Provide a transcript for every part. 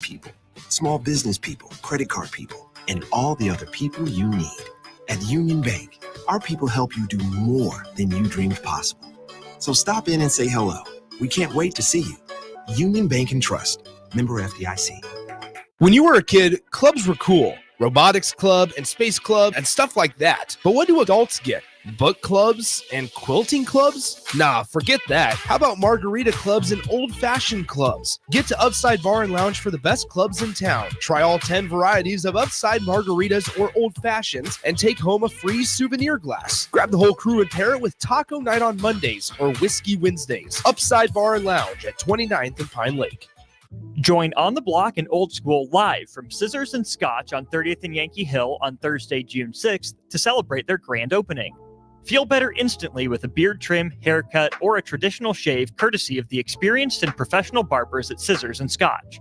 people, small business people, credit card people, and all the other people you need. At Union Bank, our people help you do more than you dreamed possible. So stop in and say hello. We can't wait to see you. Union Bank and Trust. Member FDIC. When you were a kid, clubs were cool. Robotics club and space club and stuff like that. But what do adults get? Book clubs and quilting clubs? Nah, forget that. How about margarita clubs and old-fashioned clubs? Get to Upside Bar and Lounge for the best clubs in town. Try all 10 varieties of Upside margaritas or old fashions and take home a free souvenir glass. Grab the whole crew and pair it with Taco Night on Mondays or Whiskey Wednesdays. Upside Bar and Lounge at 29th and Pine Lake. Join On the Block and Old School live from Scissors and Scotch on 30th and Yankee Hill on Thursday, June 6th to celebrate their grand opening. Feel better instantly with a beard trim, haircut, or a traditional shave courtesy of the experienced and professional barbers at Scissors and Scotch.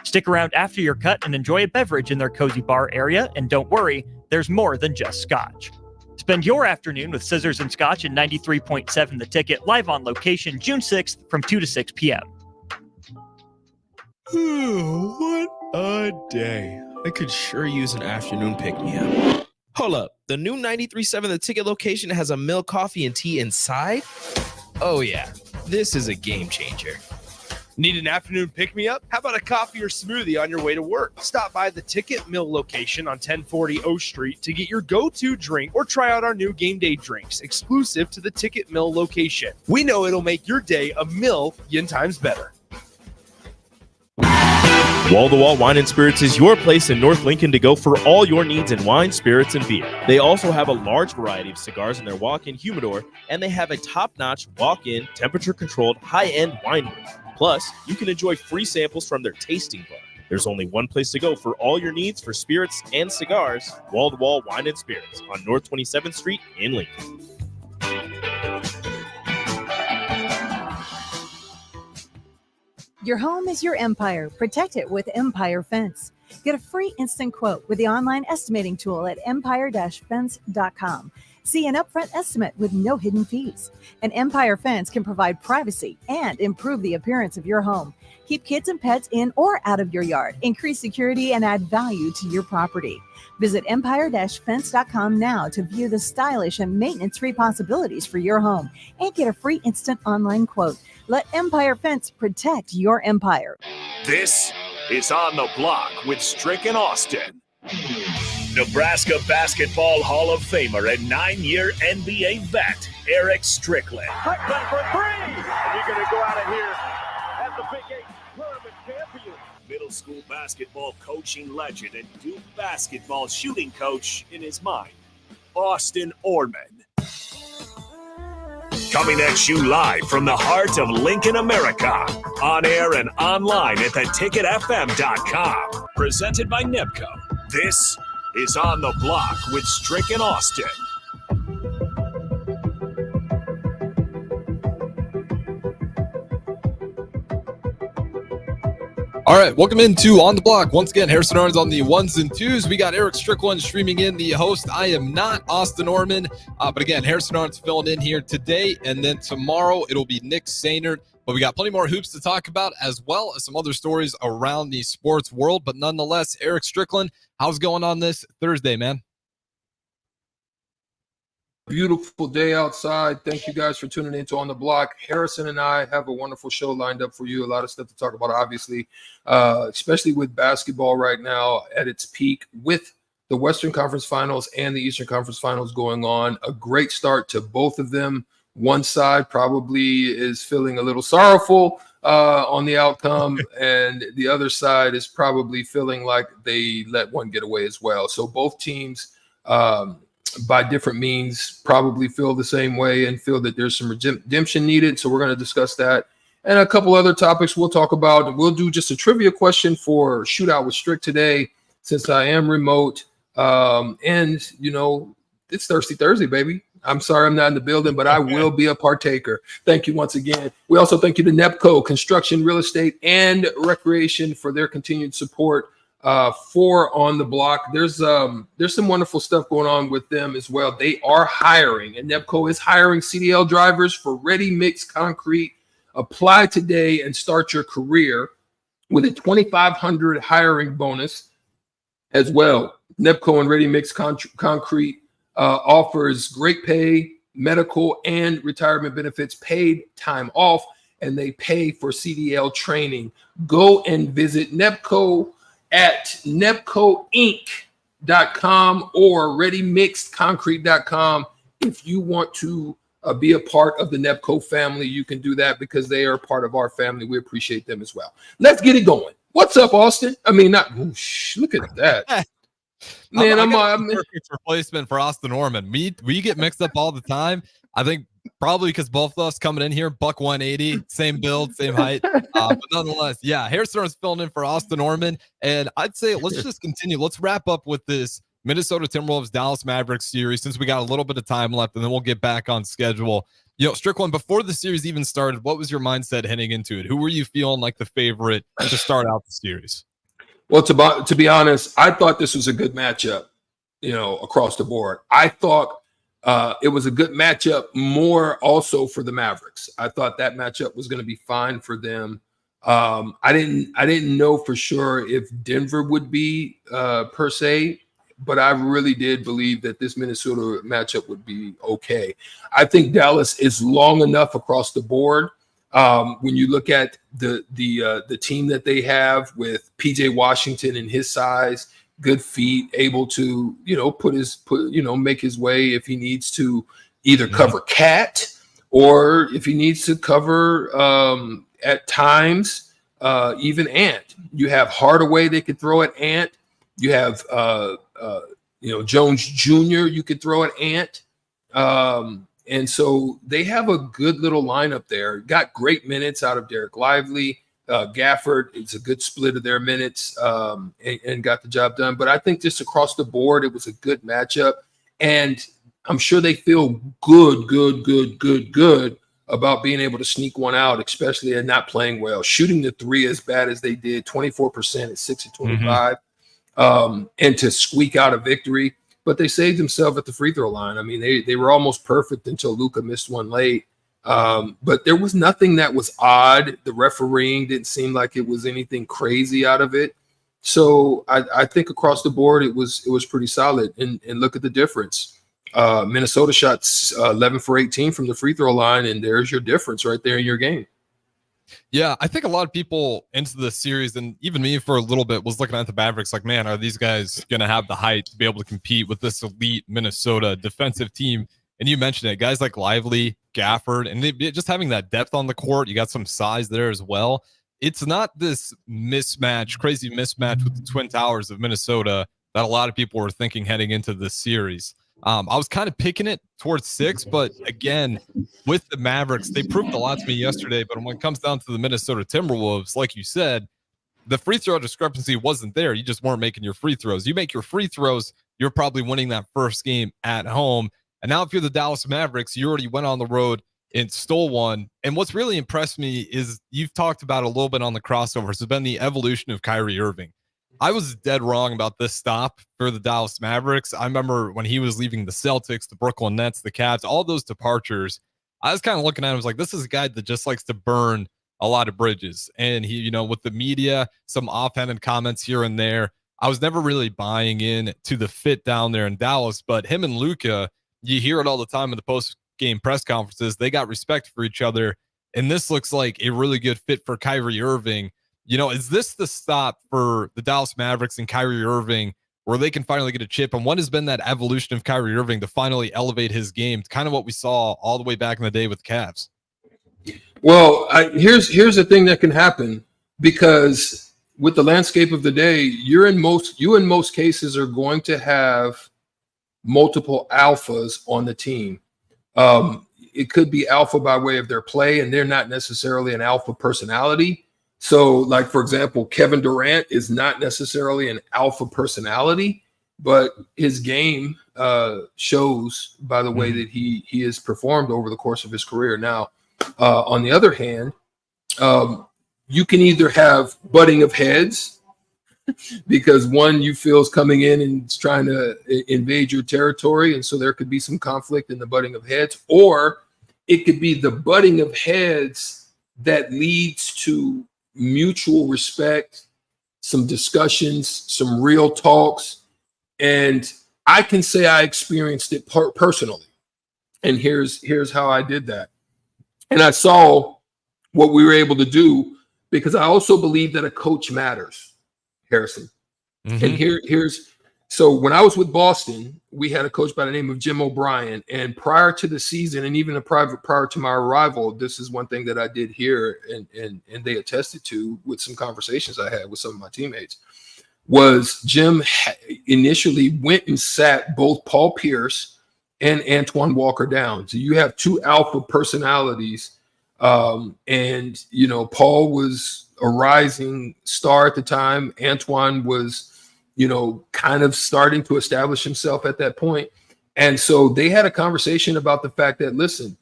Stick around after your cut and enjoy a beverage in their cozy bar area, and don't worry, there's more than just Scotch. Spend your afternoon with Scissors and Scotch at 93.7 The Ticket, live on location June 6th from 2 to 6 p.m. What a day. I could sure use an afternoon pick-me-up. Hold up. The new 93.7 The Ticket location has a milk, coffee, and tea inside? Oh, yeah. This is a game changer. Need an afternoon pick-me-up? How about a coffee or smoothie on your way to work? Stop by the Ticket Mill location on 1040 O Street to get your go-to drink or try out our new game day drinks exclusive to the Ticket Mill location. We know it'll make your day a million times better. Wall-to-Wall Wine and Spirits is your place in North Lincoln to go for all your needs in wine, spirits, and beer. They also have a large variety of cigars in their walk-in humidor, and they have a top-notch walk-in, temperature-controlled, high-end wine room. Plus, you can enjoy free samples from their tasting bar. There's only one place to go for all your needs for spirits and cigars, Wall-to-Wall Wine and Spirits on North 27th Street in Lincoln. Your home is your empire. Protect it with Empire Fence. Get a free instant quote with the online estimating tool at empire-fence.com. See an upfront estimate with no hidden fees. An Empire Fence can provide privacy and improve the appearance of your home. Keep kids and pets in or out of your yard. Increase security and add value to your property. Visit empire-fence.com now to view the stylish and maintenance-free possibilities for your home and get a free instant online quote. Let Empire Fence protect your empire. This is On the Block with Strick and Austin. Nebraska Basketball Hall of Famer and 9-year NBA vet, Erick Strickland. Strickland for three! And you're going to go out of here as the Big 8 tournament champion. Middle school basketball coaching legend and Duke basketball shooting coach in his mind, Austin Orman. Coming at you live from the heart of Lincoln, America. On air and online at theticketfm.com. Presented by NEPCO. This is On the Block with Strick and Austin. All right, welcome into On the Block. Once again, Harrison Arns on the ones and twos. We got Erick Strickland streaming in, the host. I am not Austin Orman, but again, Harrison Arns filling in here today, and then tomorrow it'll be Nick Sainert. But we got plenty more hoops to talk about, as well as some other stories around the sports world. But nonetheless, Erick Strickland, how's it going on this Thursday, man? Beautiful day outside. Thank you guys for tuning in to On the Block. Harrison and I have a wonderful show lined up for you. A lot of stuff to talk about, obviously, especially with basketball right now at its peak, with the Western Conference Finals and the Eastern Conference Finals going on. A great start to both of them. One side probably is feeling a little sorrowful on the outcome, and the other side is probably feeling like they let one get away as well. So both teams, by different means, probably feel the same way and feel that there's some redemption needed. So we're going to discuss that and a couple other topics we'll talk about. We'll do just a trivia question for Shootout with Strick today, since I am remote. And, you know, it's Thirsty Thursday, baby. I'm sorry I'm not in the building, but I will be a partaker. Thank you once again. We also thank you to NEPCO, Construction, Real Estate, and Recreation for their continued support for On the Block. There's some wonderful stuff going on with them as well. They are hiring, and NEPCO is hiring CDL drivers for ready-mix concrete. Apply today and start your career with a $2,500 hiring bonus as well. Nepco and Ready Mix Concrete offers great pay, medical, and retirement benefits, paid time off, and they pay for CDL training. Go and visit Nepco at nepcoinc.com or readymixedconcrete.com. If you want to be a part of the Nepco family, you can do that because they are part of our family. We appreciate them as well. Let's get it going. What's up, Austin? I mean, look at that. Man, I'm perfect replacement for Austin Norman. We get mixed up all the time. I think probably because both of us coming in here, buck 180, same build, same height. But nonetheless, yeah, Harrison is filling in for Austin Norman. And I'd say let's just continue. Let's wrap up with this Minnesota Timberwolves Dallas Mavericks series since we got a little bit of time left, and then we'll get back on schedule. Strickland, before the series even started, what was your mindset heading into it? Who were you feeling like the favorite to start out the series? Well, to be honest, I thought this was a good matchup, across the board. I thought it was a good matchup more also for the Mavericks. I thought that matchup was going to be fine for them. I didn't know for sure if Denver would be per se, but I really did believe that this Minnesota matchup would be okay. I think Dallas is long enough across the board. When you look at the team that they have with PJ Washington and his size, good feet, able to make his way if he needs to either cover Cat or if he needs to cover at times even Ant. You have Hardaway they could throw at Ant. You have Jones Jr. you could throw at Ant. And so they have a good little lineup there. Got great minutes out of Derek Lively. Gafford, it's a good split of their minutes and got the job done. But I think just across the board, it was a good matchup. And I'm sure they feel good about being able to sneak one out, especially at not playing well. Shooting the three as bad as they did, 24% at 6 of 25, and to squeak out a victory. But they saved themselves at the free throw line. I mean, they were almost perfect until Luka missed one late. But there was nothing that was odd. The refereeing didn't seem like it was anything crazy out of it. So I think across the board it was pretty solid. And look at the difference. Minnesota shot 11 for 18 from the free throw line, and there's your difference right there in your game. Yeah, I think a lot of people into the series, and even me for a little bit, was looking at the Mavericks like, man, are these guys going to have the height to be able to compete with this elite Minnesota defensive team? And you mentioned it, guys like Lively, Gafford, and just having that depth on the court. You got some size there as well. It's not this crazy mismatch with the Twin Towers of Minnesota that a lot of people were thinking heading into this series. I was kind of picking it towards 6, but again, with the Mavericks, they proved a lot to me yesterday. But when it comes down to the Minnesota Timberwolves, like you said, the free throw discrepancy wasn't there. You just weren't making your free throws. You make your free throws, you're probably winning that first game at home. And now if you're the Dallas Mavericks, you already went on the road and stole one. And what's really impressed me is you've talked about a little bit on the crossovers has been the evolution of Kyrie Irving. I was dead wrong about this stop for the Dallas Mavericks. I remember when he was leaving the Celtics, the Brooklyn Nets, the Cavs, all those departures. I was kind of looking at him, I was like, this is a guy that just likes to burn a lot of bridges. And he, with the media, some offhanded comments here and there, I was never really buying in to the fit down there in Dallas. But him and Luka, you hear it all the time in the post-game press conferences. They got respect for each other. And this looks like a really good fit for Kyrie Irving. Is this the stop for the Dallas Mavericks and Kyrie Irving where they can finally get a chip? And what has been that evolution of Kyrie Irving to finally elevate his game? Kind of what we saw all the way back in the day with the Cavs. Well, here's the thing that can happen, because with the landscape of the day, you in most cases are going to have multiple alphas on the team. It could be alpha by way of their play, and they're not necessarily an alpha personality. So, like, for example, Kevin Durant is not necessarily an alpha personality, but his game shows by the way that he has performed over the course of his career. Now, on the other hand, you can either have butting of heads because one you feel is coming in and is trying to invade your territory, and so there could be some conflict in the butting of heads, or it could be the butting of heads that leads to mutual respect, some discussions, some real talks. And I can say I experienced it personally. And here's how I did that. And I saw what we were able to do, because I also believe that a coach matters, Harrison. Mm-hmm. And so when I was with Boston, we had a coach by the name of Jim O'Brien. And prior to the season, and even prior to my arrival, this is one thing that I did here, and they attested to with some conversations I had with some of my teammates, was Jim initially went and sat both Paul Pierce and Antoine Walker down. So you have two alpha personalities. And, you know, Paul was a rising star at the time. Antoine was, you know, kind of starting to establish himself at that point. And so they had a conversation about the fact that, listen,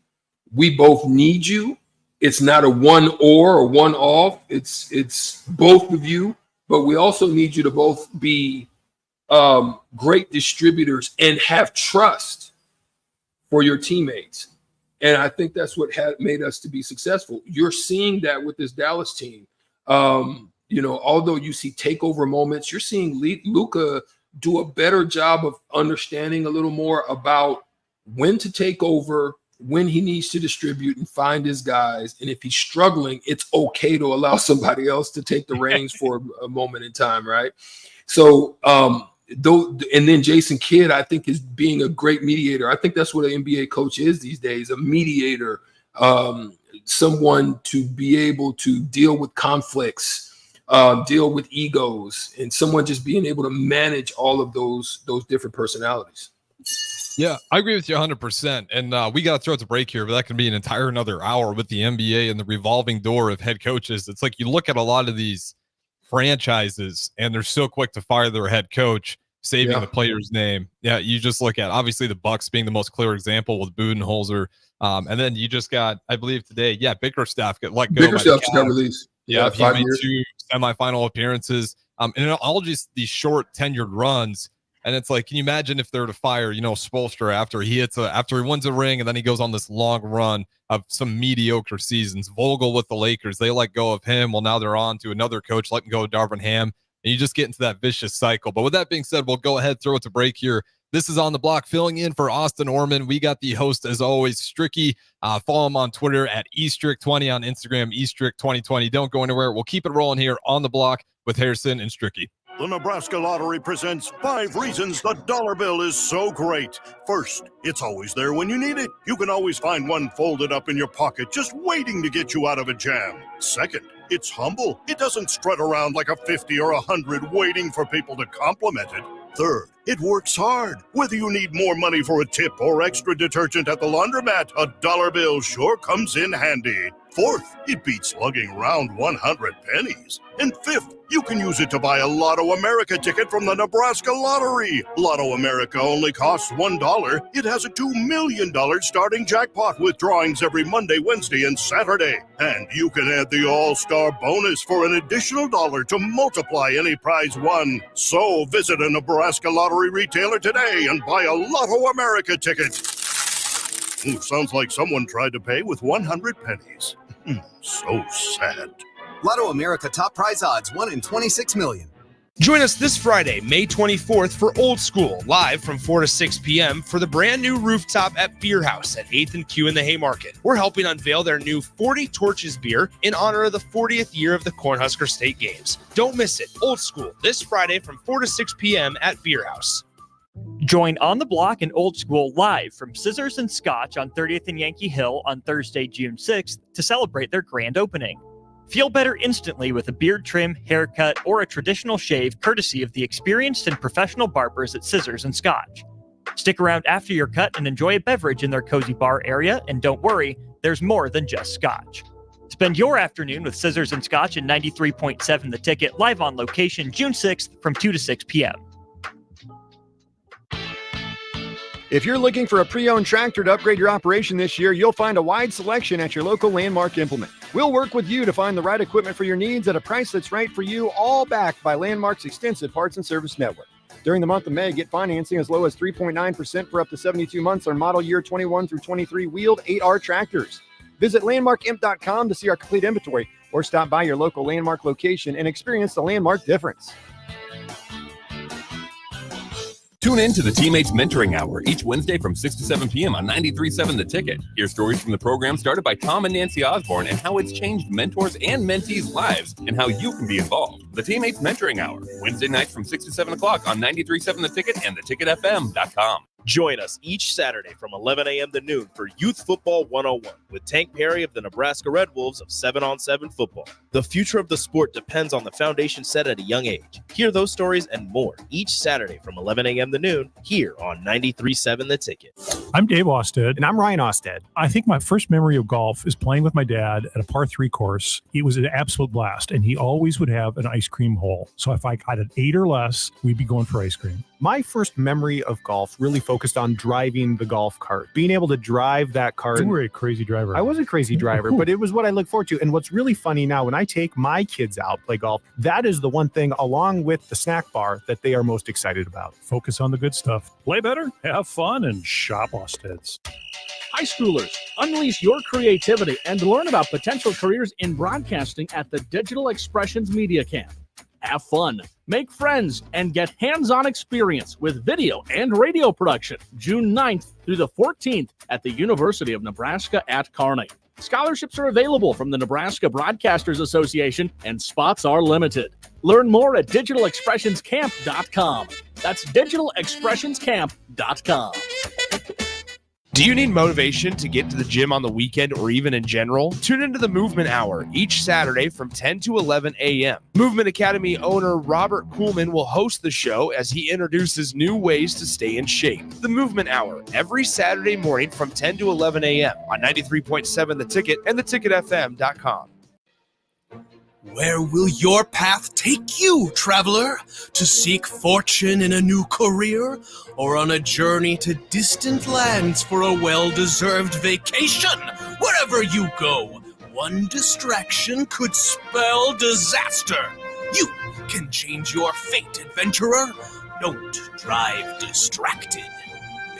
we both need you. It's not a one or one off. It's both of you, but we also need you to both be great distributors and have trust for your teammates. And I think that's what made us to be successful. You're seeing that with this Dallas team. You know, although you see takeover moments, you're seeing Luka do a better job of understanding a little more about when to take over, when he needs to distribute and find his guys. And if he's struggling, it's okay to allow somebody else to take the reins for a moment in time, right? So, and then Jason Kidd, I think, is being a great mediator. I think that's what an NBA coach is these days, a mediator, someone to be able to deal with conflicts, deal with egos, and someone just being able to manage all of those different personalities. Yeah, I agree with you 100%. And we got to throw it to break here, but that can be an entire another hour with the NBA and the revolving door of head coaches. It's like you look at a lot of these franchises and they're so quick to fire their head coach, saving the player's name. Yeah, you just look at obviously the Bucks being the most clear example with Budenholzer. And then you just got, I believe today, Bickerstaff got let go. Bickerstaff got released. Yeah, he made 2 semifinal appearances. And all just these short tenured runs. And it's like, can you imagine if they're to fire, you know, Spoelstra after he wins a ring and then he goes on this long run of some mediocre seasons. Vogel with the Lakers, they let go of him. Well, now they're on to another coach letting go of Darvin Ham. And you just get into that vicious cycle. But with that being said, we'll go ahead, throw it to break here. This is On the Block, filling in for Austin Orman. We got the host, as always, Stricky. Follow him on Twitter at estrick20, on Instagram, estrick2020. Don't go anywhere. We'll keep it rolling here on the block with Harrison and Stricky. The Nebraska Lottery presents 5 reasons the dollar bill is so great. First, it's always there when you need it. You can always find one folded up in your pocket, just waiting to get you out of a jam. Second, it's humble. It doesn't strut around like a 50 or 100 waiting for people to compliment it. Third, it works hard. Whether you need more money for a tip or extra detergent at the laundromat, a dollar bill sure comes in handy. Fourth, it beats lugging around 100 pennies. And fifth, you can use it to buy a Lotto America ticket from the Nebraska Lottery. Lotto America only costs $1. It has a $2 million starting jackpot with drawings every Monday, Wednesday, and Saturday. And you can add the All-Star bonus for an additional $1 to multiply any prize won. So visit a Nebraska Lottery retailer today and buy a Lotto America ticket. Ooh, sounds like someone tried to pay with 100 pennies. So sad. Lotto America top prize odds, 1 in 26 million. Join us this Friday, May 24th for Old School, live from 4 to 6 p.m. for the brand new rooftop at Beer House at 8th and Q in the Haymarket. We're helping unveil their new 40 Torches beer in honor of the 40th year of the Cornhusker State Games. Don't miss it. Old School, this Friday from 4 to 6 p.m. at Beer House. Join On the Block and Old School live from Scissors and Scotch on 30th and Yankee Hill on Thursday, June 6th to celebrate their grand opening. Feel better instantly with a beard trim, haircut, or a traditional shave courtesy of the experienced and professional barbers at Scissors and Scotch. Stick around after your cut and enjoy a beverage in their cozy bar area, and don't worry, there's more than just Scotch. Spend your afternoon with Scissors and Scotch at 93.7 The Ticket, live on location June 6th from 2 to 6 p.m. If you're looking for a pre-owned tractor to upgrade your operation this year, you'll find a wide selection at your local Landmark Implement. We'll work with you to find the right equipment for your needs at a price that's right for you, all backed by Landmark's extensive parts and service network. During the month of May, get financing as low as 3.9% for up to 72 months on model year 21 through 23 wheeled 8R tractors. Visit landmarkimp.com to see our complete inventory or stop by your local Landmark location and experience the Landmark difference. Tune in to the Teammates Mentoring Hour each Wednesday from 6 to 7 p.m. on 93.7 The Ticket. Hear stories from the program started by Tom and Nancy Osborne and how it's changed mentors and mentees' lives and how you can be involved. The Teammates Mentoring Hour, Wednesday nights from 6 to 7 o'clock on 93.7 The Ticket and theticketfm.com. Join us each Saturday from 11 a.m. to noon for Youth Football 101 with Tank Perry of the Nebraska Red Wolves of 7-on-7 football. The future of the sport depends on the foundation set at a young age. Hear those stories and more each Saturday from 11 a.m. to noon here on 93.7 The Ticket. I'm Dave Osted. And I'm Ryan Osted. I think my first memory of golf is playing with my dad at a par 3 course. It was an absolute blast, and he always would have an ice cream hole. So if I got an 8 or less, we'd be going for ice cream. My first memory of golf really focused on driving the golf cart, being able to drive that cart. You were a crazy driver. I was a crazy driver, but it was what I look forward to. And what's really funny now, when I take my kids out play golf, that is the one thing, along with the snack bar, that they are most excited about. Focus on the good stuff. Play better, have fun, and shop Osted's. High schoolers, unleash your creativity and learn about potential careers in broadcasting at the Digital Expressions Media Camp. Have fun, make friends, and get hands-on experience with video and radio production June 9th through the 14th at the University of Nebraska at Kearney. Scholarships are available from the Nebraska Broadcasters Association, and spots are limited. Learn more at digitalexpressionscamp.com. That's digitalexpressionscamp.com. Do you need motivation to get to the gym on the weekend or even in general? Tune into the Movement Hour each Saturday from 10 to 11 a.m. Movement Academy owner Robert Kuhlman will host the show as he introduces new ways to stay in shape. The Movement Hour every Saturday morning from 10 to 11 a.m. on 93.7 The Ticket and theticketfm.com. Where will your path take you, traveler? To seek fortune in a new career? Or on a journey to distant lands for a well-deserved vacation? Wherever you go, one distraction could spell disaster. You can change your fate, adventurer. Don't drive distracted.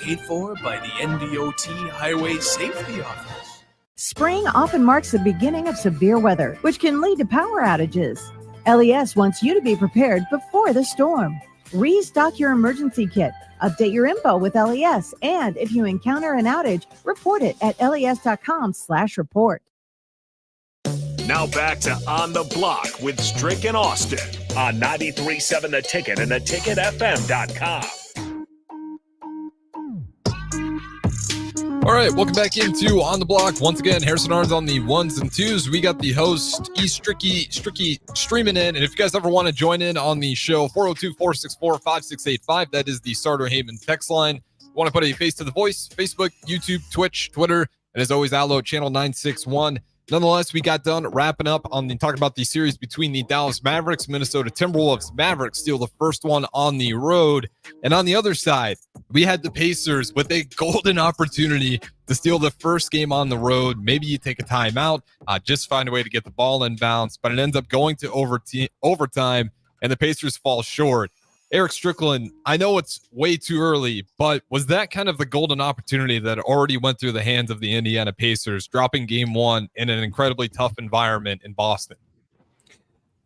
Paid for by the NDOT Highway Safety Office. Spring often marks the beginning of severe weather, which can lead to power outages. LES wants you to be prepared before the storm. Restock your emergency kit, update your info with LES, and if you encounter an outage, report it at les.com/report. Now back to On the Block with Strick and Austin on 93.7 The Ticket and theticketfm.com. All right, welcome back into On the Block. Once again, Harrison Arns on the ones and twos. We got the host, Stricky streaming in. And if you guys ever want to join in on the show, 402-464-5685. That is the Starter Heyman text line. Want to put a face to the voice, Facebook, YouTube, Twitch, Twitter, and as always, Allo, channel 961. Nonetheless, we got done wrapping up on talking about the series between the Dallas Mavericks, Minnesota Timberwolves. Mavericks steal the first one on the road. And on the other side, we had the Pacers with a golden opportunity to steal the first game on the road. Maybe you take a timeout, just find a way to get the ball in bounds, but it ends up going to overtime, and the Pacers fall short. Erick Strickland, I know it's way too early, but was that kind of the golden opportunity that already went through the hands of the Indiana Pacers, dropping game one in an incredibly tough environment in Boston?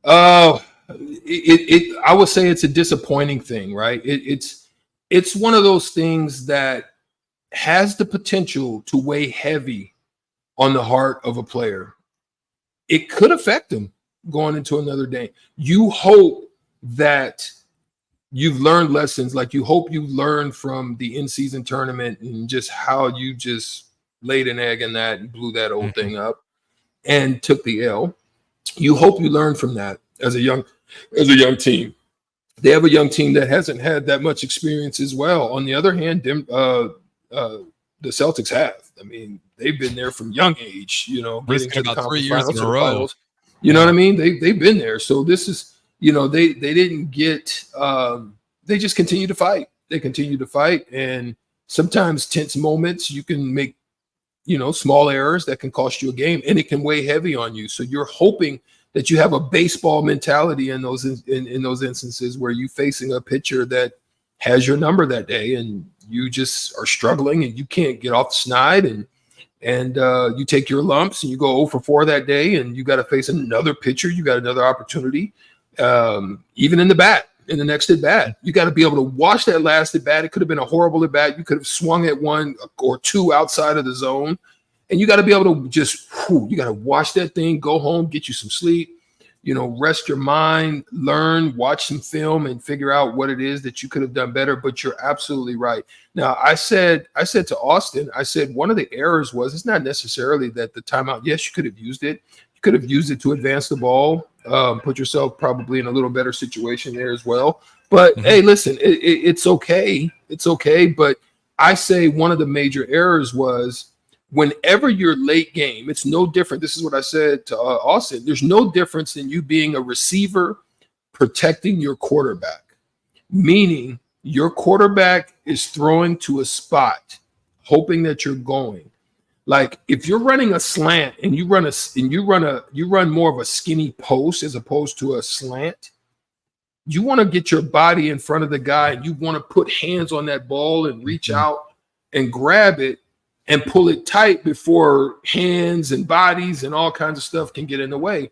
I would say it's a disappointing thing, right? It's one of those things that has the potential to weigh heavy on the heart of a player. It could affect them going into another day. You hope that you've learned lessons, like you hope you learned from the in-season tournament and just how you just laid an egg in that and blew that old thing up and took the L. You hope you learn from that as a young team. They have a young team that hasn't had that much experience as well. On the other hand, the Celtics have. I mean, they've been there from young age, getting to the 3 years in a row. Finals. You know what I mean? They've been there. So this is, they didn't get they just continue to fight. They continue to fight. And sometimes tense moments, you can make, small errors that can cost you a game, and it can weigh heavy on you. So you're hoping that you have a baseball mentality in those instances where you're facing a pitcher that has your number that day and you just are struggling and you can't get off the snide. And and you take your lumps and you go 0 for 4 that day, and you got to face another pitcher. You got another opportunity, even in the next at bat. You got to be able to watch that last at bat. It could have been a horrible at bat. You could have swung at 1 or 2 outside of the zone, and you got to be able to just, you got to watch that thing, go home, get you some sleep, rest your mind, learn, watch some film, and figure out what it is that you could have done better. But you're absolutely right. Now, I said to Austin, I said one of the errors was, it's not necessarily that the timeout. Yes, you could have used it. You could have used it to advance the ball, put yourself probably in a little better situation there as well. But hey, listen, it's okay. It's okay. But I say one of the major errors was, whenever you're late game, it's no different. This is what I said to Austin. There's no difference in you being a receiver protecting your quarterback, meaning your quarterback is throwing to a spot, hoping that you're going. Like if you're running a slant and you run more of a skinny post as opposed to a slant, you want to get your body in front of the guy and you want to put hands on that ball and reach out and grab it and pull it tight before hands and bodies and all kinds of stuff can get in the way.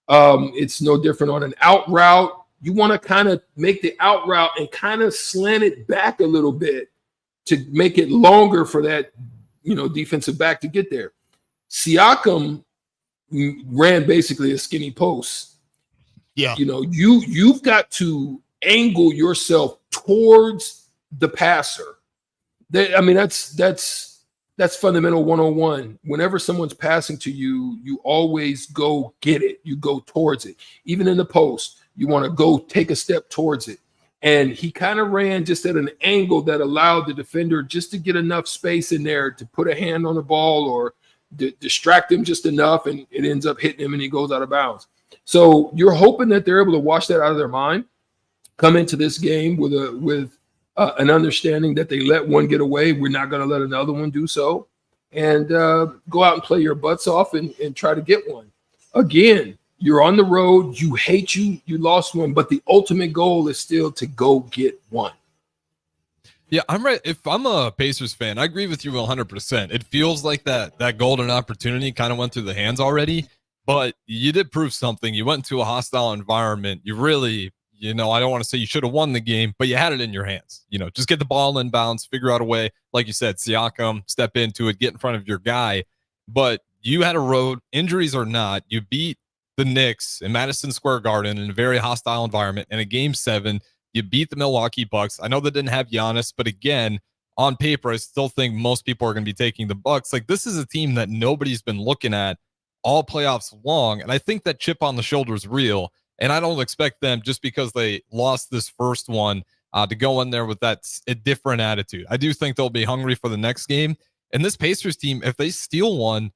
It's no different on an out route. You want to kind of make the out route and kind of slant it back a little bit to make it longer for that, defensive back to get there. Siakam ran basically a skinny post. Yeah. You've got to angle yourself towards the passer. That's fundamental 101. Whenever someone's passing to you, you always go get it. You go towards it. Even in the post, you want to go take a step towards it. And he kind of ran just at an angle that allowed the defender just to get enough space in there to put a hand on the ball or distract him just enough, and it ends up hitting him and he goes out of bounds. So you're hoping that they're able to wash that out of their mind, come into this game with an understanding that they let one get away, we're not going to let another one do so, and go out and play your butts off and try to get one. Again, you're on the road. You hate you lost one, but the ultimate goal is still to go get one. Yeah, I'm right. If I'm a Pacers fan, I agree with you 100%. It feels like that golden opportunity kind of went through the hands already, but you did prove something. You went into a hostile environment. You really, I don't want to say you should have won the game, but you had it in your hands. Just get the ball in bounds, figure out a way. Like you said, Siakam, step into it, get in front of your guy. But you had a road, injuries or not, you beat the Knicks in Madison Square Garden in a very hostile environment. In a Game 7, you beat the Milwaukee Bucks. I know they didn't have Giannis, but again, on paper, I still think most people are going to be taking the Bucks. Like, this is a team that nobody's been looking at all playoffs long, and I think that chip on the shoulder is real. And I don't expect them, just because they lost this first one, to go in there with a different attitude. I do think they'll be hungry for the next game. And this Pacers team, if they steal one,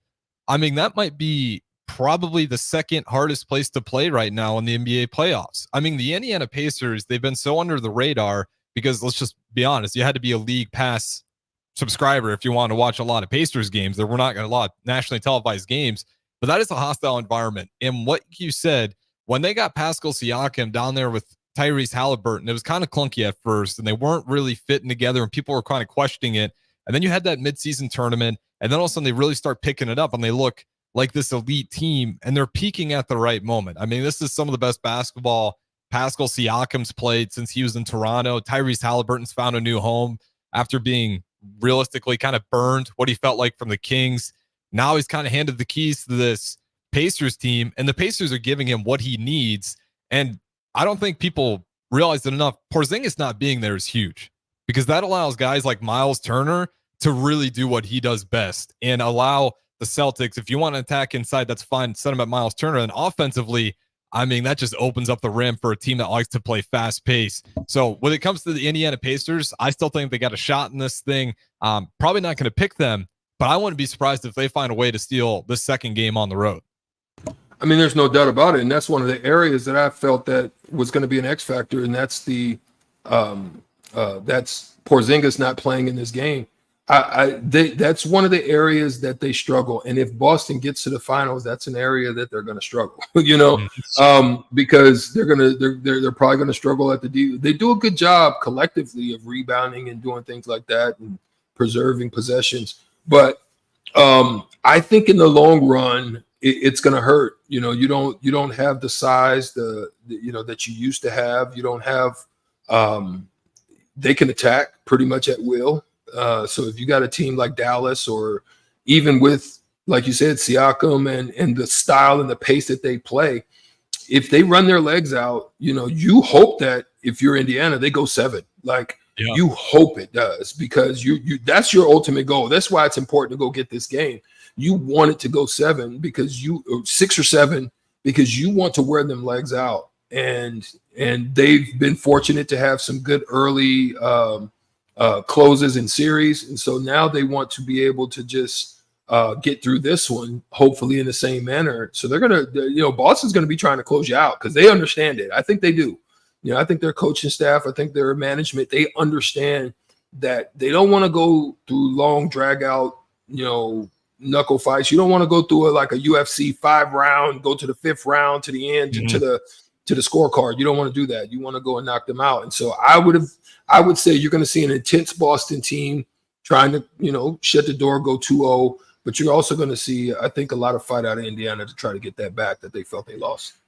that might be probably the second hardest place to play right now in the NBA playoffs. The Indiana Pacers, they've been so under the radar because, let's just be honest, you had to be a League Pass subscriber if you want to watch a lot of Pacers games. There were not a lot of nationally televised games, but that is a hostile environment. And what you said, when they got Pascal Siakam down there with Tyrese Halliburton, it was kind of clunky at first, and they weren't really fitting together, and people were kind of questioning it. And then you had that midseason tournament, and then all of a sudden they really start picking it up, and they look like this elite team, and they're peaking at the right moment. This is some of the best basketball Pascal Siakam's played since he was in Toronto. Tyrese Halliburton's found a new home after being realistically kind of burned what he felt like from the Kings. Now he's kind of handed the keys to this Pacers team, and the Pacers are giving him what he needs. And I don't think people realize it enough. Porzingis not being there is huge, because that allows guys like Miles Turner to really do what he does best and allow the Celtics, if you want to attack inside, that's fine. Set him at Miles Turner. And offensively, that just opens up the rim for a team that likes to play fast pace. So when it comes to the Indiana Pacers, I still think they got a shot in this thing. Probably not going to pick them, but I wouldn't be surprised if they find a way to steal this second game on the road. There's no doubt about it. And that's one of the areas that I felt that was going to be an X factor. And that's that's Porzingis not playing in this game. That's one of the areas that they struggle. And if Boston gets to the finals, that's an area that they're going to struggle, because they're probably going to struggle at the D. They do a good job collectively of rebounding and doing things like that and preserving possessions. But I think in the long run, it's going to hurt. You don't have the size that you used to have. You don't have. They can attack pretty much at will. So if you got a team like Dallas, or even with, like you said, Siakam and the style and the pace that they play, if they run their legs out, you hope that if you're Indiana, they go 7. You hope it does, because you that's your ultimate goal. That's why it's important to go get this game. You want it to go 7 because 6 or 7, because you want to wear them legs out. And they've been fortunate to have some good early closes in series. And so now they want to be able to just get through this one, hopefully in the same manner. So they're going to, Boston's going to be trying to close you out because they understand it. I think they do. I think their coaching staff, I think their management, they understand that they don't want to go through long drag out, knuckle fights. You don't want to go through a UFC 5-round, go to the 5th round to the end, to the scorecard. You don't want to do that. You want to go and knock them out. And so I would say you're going to see an intense Boston team trying to, shut the door, go 2-0, but you're also going to see, I think, a lot of fight out of Indiana to try to get that back that they felt they lost.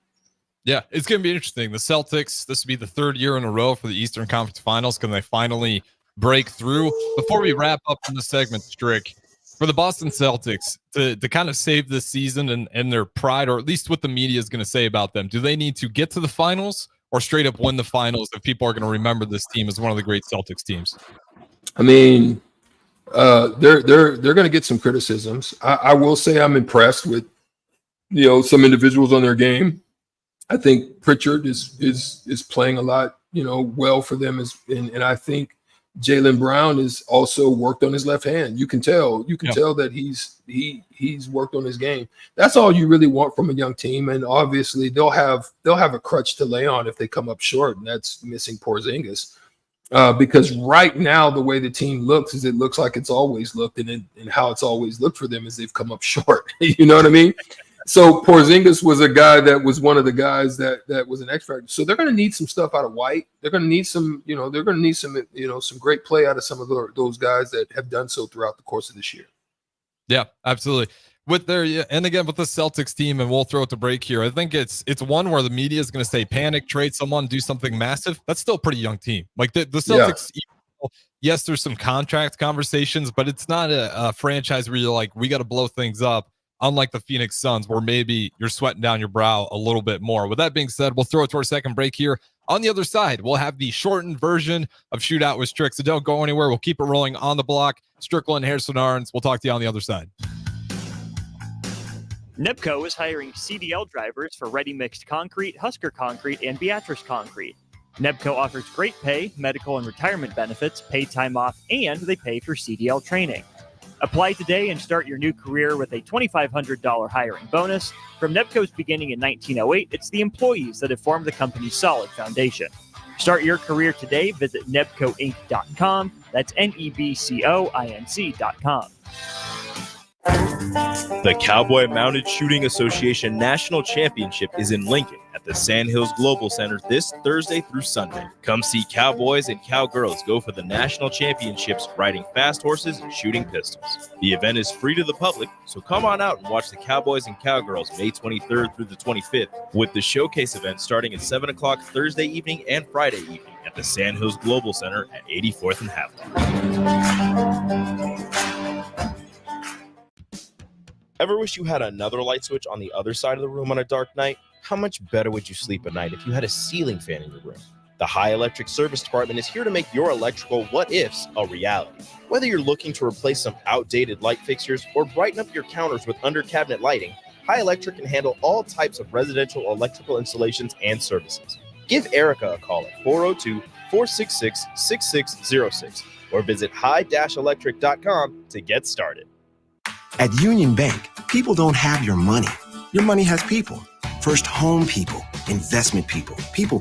Yeah, it's going to be interesting. The Celtics, this will be the 3rd year in a row for the Eastern Conference Finals. Can they finally break through? Before we wrap up in the segment, Strick, for the Boston Celtics to kind of save this season and their pride, or at least what the media is going to say about them, do they need to get to the finals or straight up win the finals if people are going to remember this team as one of the great Celtics teams? I mean, they're going to get some criticisms. I will say I'm impressed with, some individuals on their game. I think Pritchard is playing a lot, well for them, and I think Jaylen Brown has also worked on his left hand. You can tell that he's worked on his game. That's all you really want from a young team. And obviously they'll have a crutch to lay on if they come up short, and that's missing Porzingis. Because right now the way the team looks is it looks like it's always looked, and how it's always looked for them is they've come up short. You know what I mean? So Porzingis was a guy that was one of the guys that was an X factor. So they're going to need some stuff out of White. They're going to need some, some great play out of some of those guys that have done so throughout the course of this year. Yeah, absolutely. With the Celtics team, and we'll throw it to break here. I think it's one where the media is going to say panic, trade someone, do something massive. That's still a pretty young team. Like the Celtics. Yeah. Yes, there's some contract conversations, but it's not a franchise where you're like, we got to blow things up. Unlike the Phoenix Suns, where maybe you're sweating down your brow a little bit more. With that being said, we'll throw it to our second break here. On the other side, we'll have the shortened version of Shootout with Strick, so don't go anywhere. We'll keep it rolling on the block. Strickland, Harrison Arns. We'll talk to you on the other side. Nebco is hiring CDL drivers for Ready Mixed Concrete, Husker Concrete, and Beatrice Concrete. Nebco offers great pay, medical and retirement benefits, paid time off, and they pay for CDL training. Apply today and start your new career with a $2,500 hiring bonus. From Nebco's beginning in 1908, it's the employees that have formed the company's solid foundation. Start your career today. Visit nebcoinc.com. That's NEBCOINC.com. The Cowboy Mounted Shooting Association National Championship is in Lincoln at the Sandhills Global Center this Thursday through Sunday. Come see cowboys and cowgirls go for the national championships riding fast horses and shooting pistols. The event is free to the public, so come on out and watch the cowboys and cowgirls May 23rd through the 25th, with the showcase event starting at 7 o'clock Thursday evening and Friday evening at the Sandhills Global Center at 84th and Haviland. Ever wish you had another light switch on the other side of the room on a dark night? How much better would you sleep at night if you had a ceiling fan in your room? The High Electric Service Department is here to make your electrical what-ifs a reality. Whether you're looking to replace some outdated light fixtures or brighten up your counters with under-cabinet lighting, High Electric can handle all types of residential electrical installations and services. Give Erica a call at 402-466-6606 or visit high-electric.com to get started. At Union Bank, people don't have your money. Your money has people. First home people, investment people, people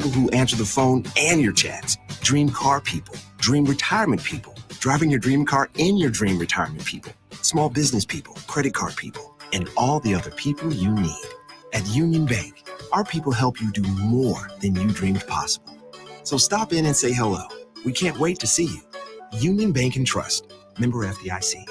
who answer the phone and your chats, dream car people, dream retirement people, driving your dream car in your dream retirement people, small business people, credit card people, and all the other people you need. At Union Bank, our people help you do more than you dreamed possible. So stop in and say hello. We can't wait to see you. Union Bank and Trust. Member FDIC.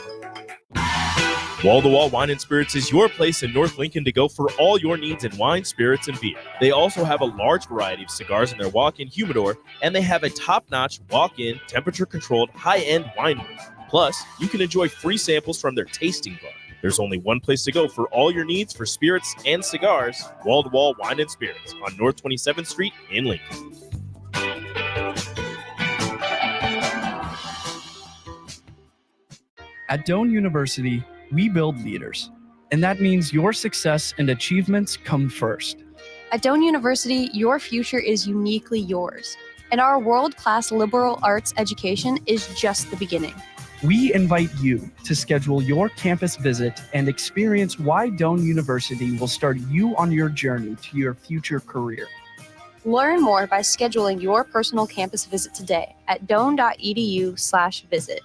Wall-to-Wall Wine and Spirits is your place in North Lincoln to go for all your needs in wine, spirits, and beer. They also have a large variety of cigars in their walk-in humidor, and they have a top-notch walk-in, temperature-controlled, high-end wine room. Plus, you can enjoy free samples from their tasting bar. There's only one place to go for all your needs for spirits and cigars. Wall-to-Wall Wine and Spirits on North 27th Street in Lincoln. At Doane University, we build leaders, and that means your success and achievements come first. At Doane University, your future is uniquely yours, and our world-class liberal arts education is just the beginning. We invite you to schedule your campus visit and experience why Doane University will start you on your journey to your future career. Learn more by scheduling your personal campus visit today at doane.edu/visit.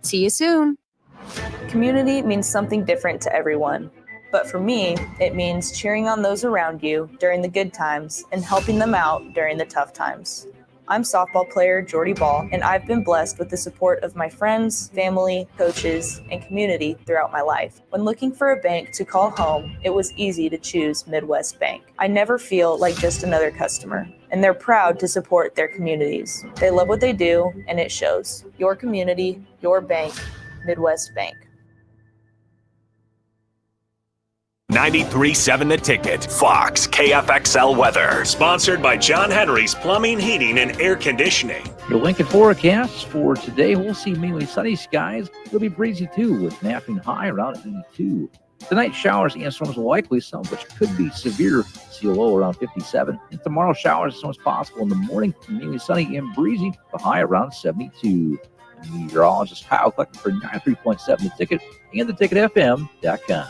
See you soon. Community means something different to everyone. But for me, it means cheering on those around you during the good times and helping them out during the tough times. I'm softball player Jordy Ball, and I've been blessed with the support of my friends, family, coaches, and community throughout my life. When looking for a bank to call home, it was easy to choose Midwest Bank. I never feel like just another customer, and they're proud to support their communities. They love what they do, and it shows. Your community, your bank, Midwest Bank. 93.7 The Ticket, Fox, KFXL weather. Sponsored by John Henry's Plumbing, Heating, and Air Conditioning. Your Lincoln forecast for today, we'll see mainly sunny skies. It'll be breezy too, with an afternoon high around 82. Tonight, showers and storms likely, some of which could be severe. See a low around 57. And tomorrow, showers and storms possible in the morning, mainly sunny and breezy, the high around 72. And meteorologist Kyle collecting for 93.7 The Ticket and theticketfm.com.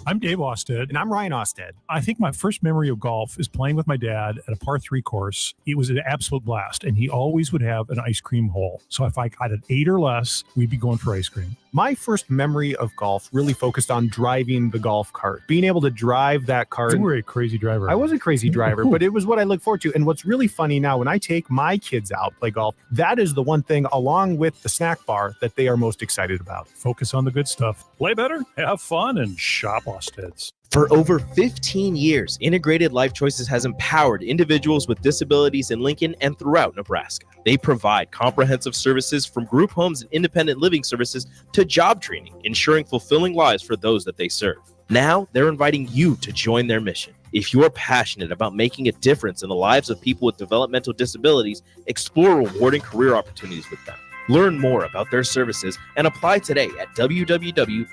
I'm Dave Austed. And I'm Ryan Austed. I think my first memory of golf is playing with my dad at a par 3 course. It was an absolute blast, and he always would have an ice cream hole. So if I got an 8 or less, we'd be going for ice cream. My first memory of golf really focused on driving the golf cart, being able to drive that cart. You were a crazy driver. I was a crazy driver, but it was what I look forward to. And what's really funny now, when I take my kids out play golf, that is the one thing, along with the snack bar, that they are most excited about. Focus on the good stuff. Play better, have fun, and shop Austed's. For over 15 years, Integrated Life Choices has empowered individuals with disabilities in Lincoln and throughout Nebraska. They provide comprehensive services from group homes and independent living services to job training, ensuring fulfilling lives for those that they serve. Now, they're inviting you to join their mission. If you're passionate about making a difference in the lives of people with developmental disabilities, explore rewarding career opportunities with them. Learn more about their services and apply today at www.ilc.net.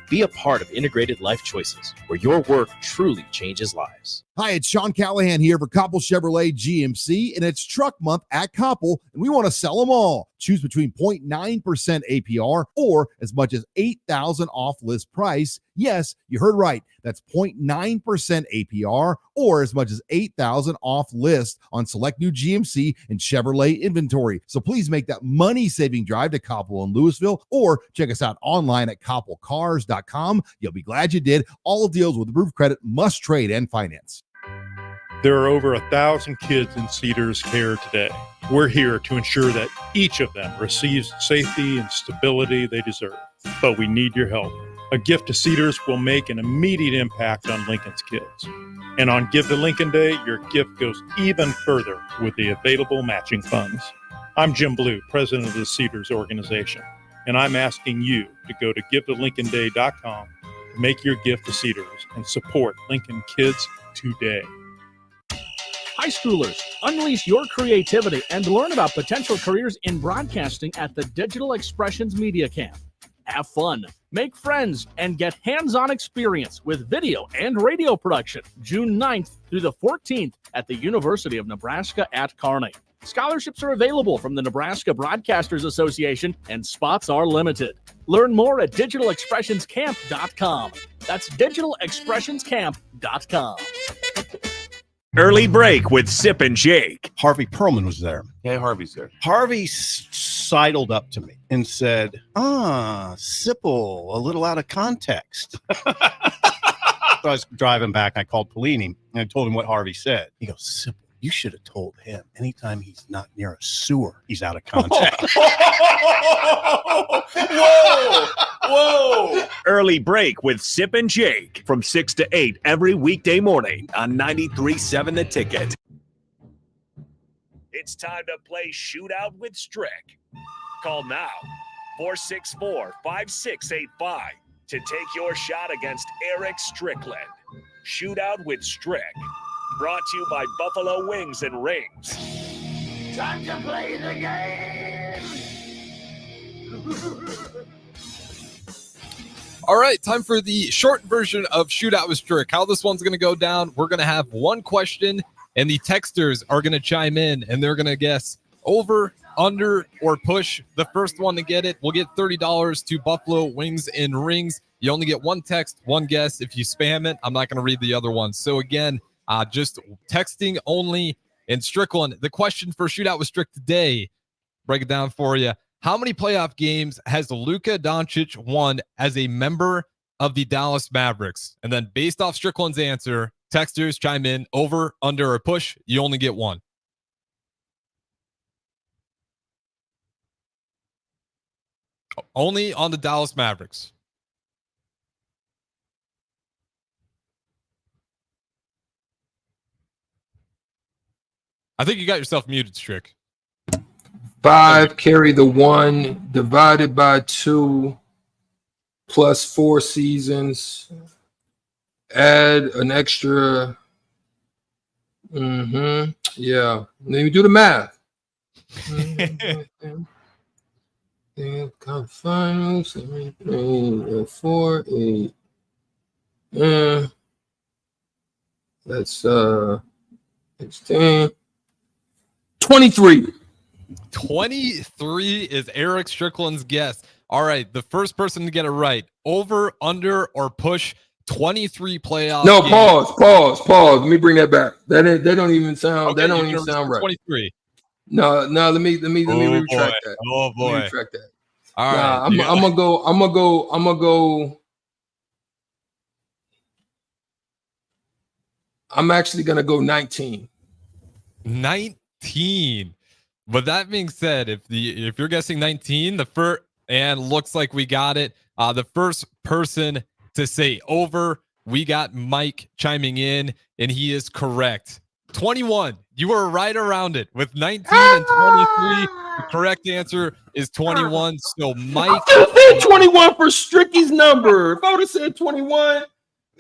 Be a part of Integrated Life Choices, where your work truly changes lives. Hi, it's Sean Callahan here for Koppel Chevrolet GMC, and it's truck month at Koppel, and we want to sell them all. Choose between 0.9% APR or as much as $8,000 off list price. Yes, you heard right. That's 0.9% APR or as much as $8,000 off list on select new GMC and Chevrolet inventory. So please make that money-saving drive to Koppel in Louisville, or check us out online at koppelcars.com. You'll be glad you did. All deals with approved credit, must trade, and finance. There are over 1,000 kids in Cedars care today. We're here to ensure that each of them receives safety and stability they deserve. But we need your help. A gift to Cedars will make an immediate impact on Lincoln's kids. And on Give to Lincoln Day, your gift goes even further with the available matching funds. I'm Jim Blue, president of the Cedars organization, and I'm asking you to go to givetolincolnday.com to make your gift to Cedars and support Lincoln kids today. High schoolers, unleash your creativity and learn about potential careers in broadcasting at the Digital Expressions Media Camp. Have fun, make friends, and get hands-on experience with video and radio production June 9th through the 14th at the University of Nebraska at Kearney. Scholarships are available from the Nebraska Broadcasters Association, and spots are limited. Learn more at digitalexpressionscamp.com. That's digitalexpressionscamp.com. Early break with Sip and Jake. Harvey Perlman was there. Yeah, Harvey's there. Harvey sidled up to me and said, Sipple, a little out of context. So I was driving back. I called Polini and I told him what Harvey said. He goes, Sipple, You should have told him anytime he's not near a sewer, he's out of contact. Whoa! Early break with Sip and Jake from 6 to 8 every weekday morning on 93.7 The Ticket. It's time to play Shootout with Strick. Call now, 464-5685, to take your shot against Erick Strickland. Shootout with Strick. Brought to you by Buffalo Wings and Rings. Time to play the game! All right, time for the short version of Shootout with Strick. How this one's going to go down, we're going to have one question, and the texters are going to chime in, and they're going to guess over, under, or push. The first one to get it will get $30 to Buffalo Wings and Rings. You only get one text, one guess. If you spam it, I'm not going to read the other one. So again, just texting only. And Strickland, the question for Shootout with Strick today, break it down for you. How many playoff games has Luka Doncic won as a member of the Dallas Mavericks? And then based off Strickland's answer, texters chime in, over, under, or push. You only get one. Only on the Dallas Mavericks. I think you got yourself muted, Strick. 5 carry the 1 divided by 2 plus 4 seasons. Add an extra. Yeah. Let me do the math. Finals 4 8. That's 16. 23. 23 is Erick Strickland's guess. All right, the first person to get it right. Over, under, or push 23 playoff No, games. pause. Let me bring that back. That don't even sound. Okay, that don't even sound right. 23. No. Let me retract that. Oh boy. Let me retract that. All right. I'm gonna go. I'm actually gonna go 19. 19. But that being said, if you're guessing 19, and looks like we got it. The first person to say over, we got Mike chiming in, and he is correct. 21. You were right around it with 19 and 23. The correct answer is 21. So Mike, I could have said 21 for Stricky's number. If I would have said 21,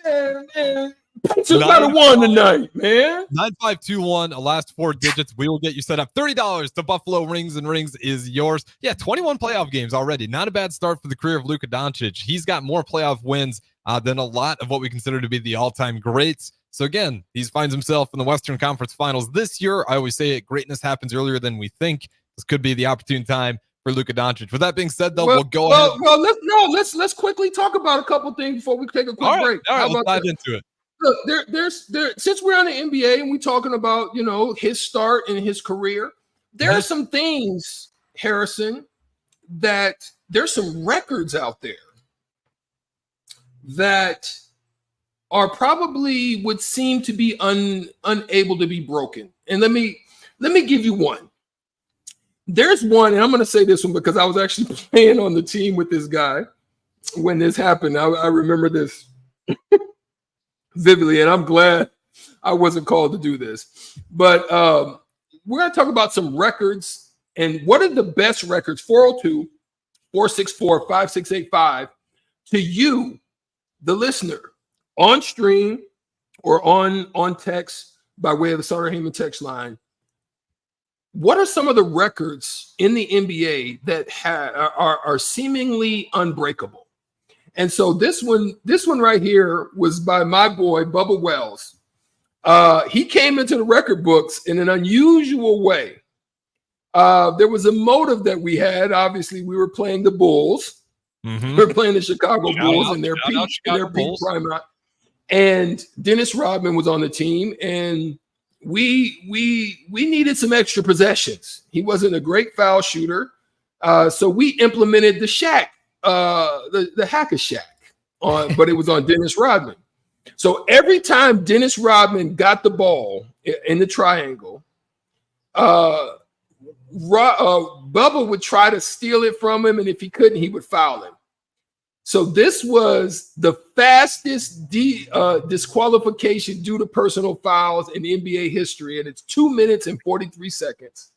man. Just got a one tonight, man. 9521, the last 4 digits. We will get you set up. $30 to Buffalo Rings and Rings is yours. Yeah, 21 playoff games already. Not a bad start for the career of Luka Doncic. He's got more playoff wins than a lot of what we consider to be the all-time greats. So again, he finds himself in the Western Conference Finals this year. I always say it, greatness happens earlier than we think. This could be the opportune time for Luka Doncic. With that being said, though, we'll go ahead. Well, let's quickly talk about a couple things before we take a quick break. All right, How let's about dive that? into it. Look, there's since we're on the NBA and we're talking about his start and his career, there are some things, Harrison, that there's some records out there that are probably would seem to be unable to be broken. And let me give you one. There's one, and I'm going to say this one because I was actually playing on the team with this guy when this happened. I remember this vividly, and I'm glad I wasn't called to do this. But we're going to talk about some records and what are the best records, 402-464-5685, to you, the listener, on stream or on text by way of the Sutter Heyman text line. What are some of the records in the NBA that are seemingly unbreakable? And so this one right here was by my boy, Bubba Wells. He came into the record books in an unusual way. There was a motive that we had. Obviously, we were playing the Bulls. Mm-hmm. We were playing the Chicago Bulls in their peak prime. And Dennis Rodman was on the team, and we needed some extra possessions. He wasn't a great foul shooter, so we implemented the Shaq. The Hack-a-Shack but it was on Dennis Rodman. So every time Dennis Rodman got the ball in the triangle. Bubba would try to steal it from him, and if he couldn't, he would foul him. So this was the fastest disqualification due to personal fouls in NBA history, and it's 2 minutes and 43 seconds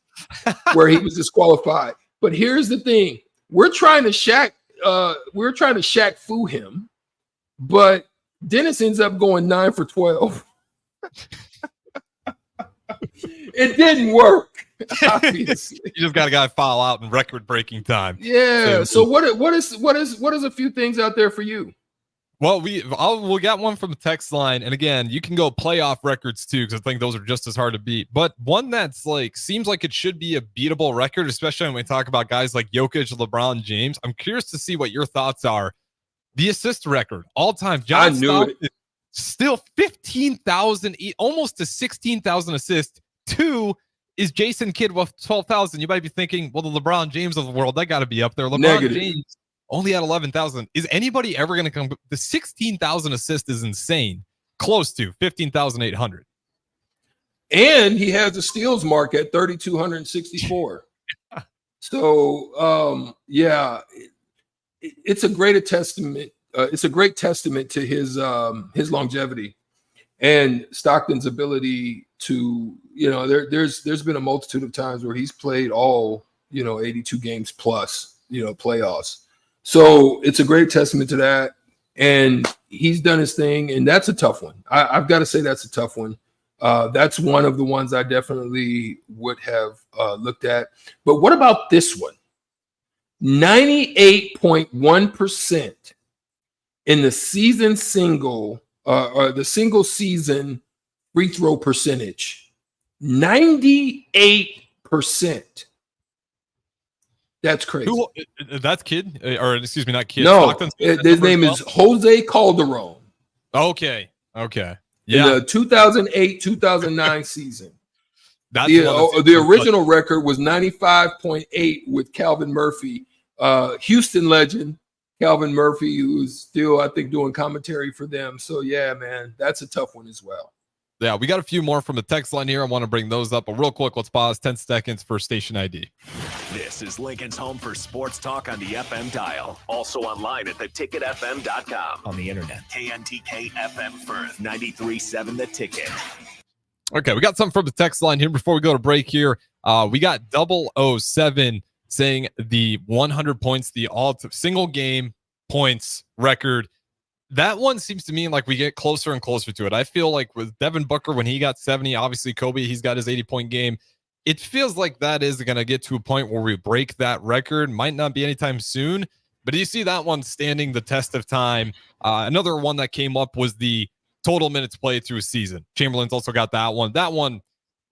where he was disqualified. But here's the thing: we're trying to Shaq Fu him, but Dennis ends up going 9 for 12. It didn't work. Obviously. You just got a guy foul out in record-breaking time. Yeah. So what is a few things out there for you? Well, we got one from the text line, and again, you can go playoff records too, because I think those are just as hard to beat. But one that's like seems like it should be a beatable record, especially when we talk about guys like Jokic, LeBron James. I'm curious to see what your thoughts are. The assist record all time. John Stockton, still 15,000, almost to 16,000 assists. 2 is Jason Kidd with 12,000. You might be thinking, well, the LeBron James of the world, that got to be up there. LeBron James only had 11,000. Is anybody ever going to come? The 16,000 assist is insane. Close to 15,800. And he has a steals mark at 3,264. So, it's a great testament. It's a great testament to his longevity and Stockton's ability to, there's been a multitude of times where he's played all, 82 games plus, playoffs. So it's a great testament to that. And he's done his thing, and that's a tough one. I've got to say that's a tough one. That's one of the ones I definitely would have looked at. But what about this one? 98.1% in the season single or the single season free throw percentage. 98%. That's crazy. That's Kid, or excuse me, not Kid. No, his name is Jose Calderon. Okay. Yeah. In the 2008-2009 season. That's the original record was 95.8 with Calvin Murphy, Houston legend Calvin Murphy, who's still, I think, doing commentary for them. So, yeah, man, that's a tough one as well. Yeah, we got a few more from the text line here. I want to bring those up, but real quick, let's pause 10 seconds for station ID. This is Lincoln's home for sports talk on the FM dial. Also online at theticketfm.com. On the internet. KNTK FM Firth, 93.7 The Ticket. Okay, we got something from the text line here before we go to break here. We got 007 saying the 100 points, the single game points record. That one seems to me like we get closer and closer to it. I feel like with Devin Booker, when he got 70, obviously Kobe, he's got his 80-point game. It feels like that is going to get to a point where we break that record. Might not be anytime soon, but do you see that one standing the test of time? Another one that came up was the total minutes played through a season. Chamberlain's also got that one. That one,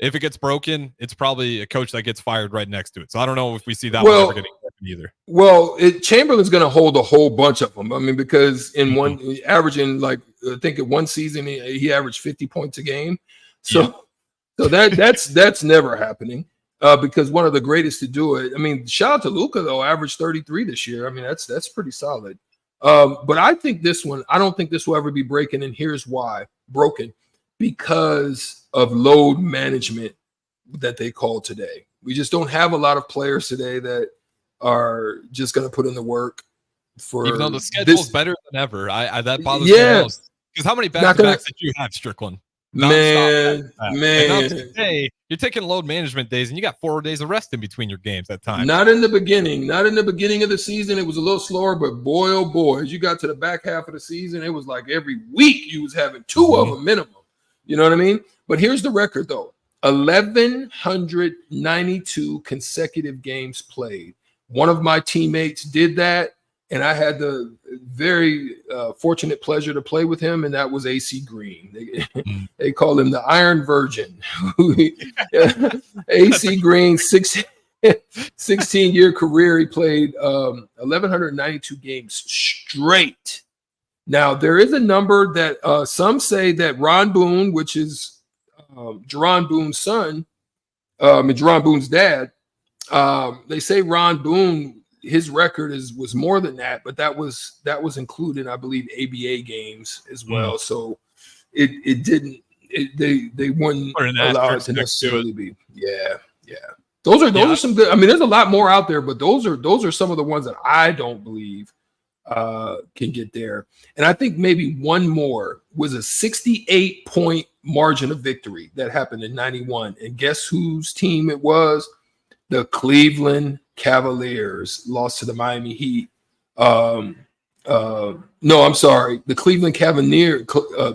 if it gets broken, it's probably a coach that gets fired right next to it. So I don't know if we see that one ever getting broken either. Well, Chamberlain's going to hold a whole bunch of them. I mean, because in one averaging, like I think in one season he averaged 50 points a game. So that's never happening because one of the greatest to do it. I mean, shout out to Luka though, averaged 33 this year. I mean, that's pretty solid. But I think this one, I don't think this will ever be breaking, and here's why: broken because of load management that they call today. We just don't have a lot of players today that are just going to put in the work for. Even though the schedule's better than ever, that bothers me most. Because how many back-to-backs did you have, Strickland? Man. Today, you're taking load management days, and you got 4 days of rest in between your games at times. Not in the beginning of the season. It was a little slower, but boy, oh boy, as you got to the back half of the season, it was like every week you was having two of them minimum. You know what I mean? But here's the record, though. 1,192 consecutive games played. One of my teammates did that, and I had the very fortunate pleasure to play with him, and that was AC Green. They call him the Iron Virgin. AC Green, 16-year career, he played 1,192 games straight. Now, there is a number that some say that Ron Boone, which is Jerron Boone's son, and Jerron Boone's dad, they say Ron Boone, his record was more than that, but that was included, I believe, ABA games as well. So it didn't they wouldn't Or an allow it asterisk to next to necessarily be. Yeah. Those are some good. I mean, there's a lot more out there, but those are some of the ones that I don't believe can get there. And I think maybe one more was a 68-point margin of victory that happened in 91. And guess whose team it was? The Cleveland Cavaliers lost to the Miami Heat. No, I'm sorry. The Cleveland Cavaliers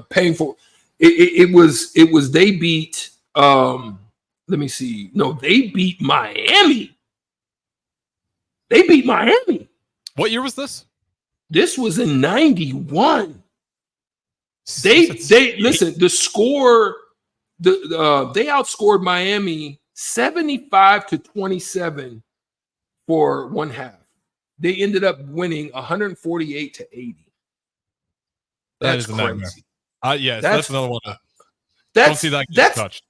painful. It was they beat let me see. No, they beat Miami. What year was this? This was in 91. They listen, the score, they outscored Miami 75-27 for one half. They ended up winning 148-80. That's crazy. Yes, that's another one. Don't see that get touched.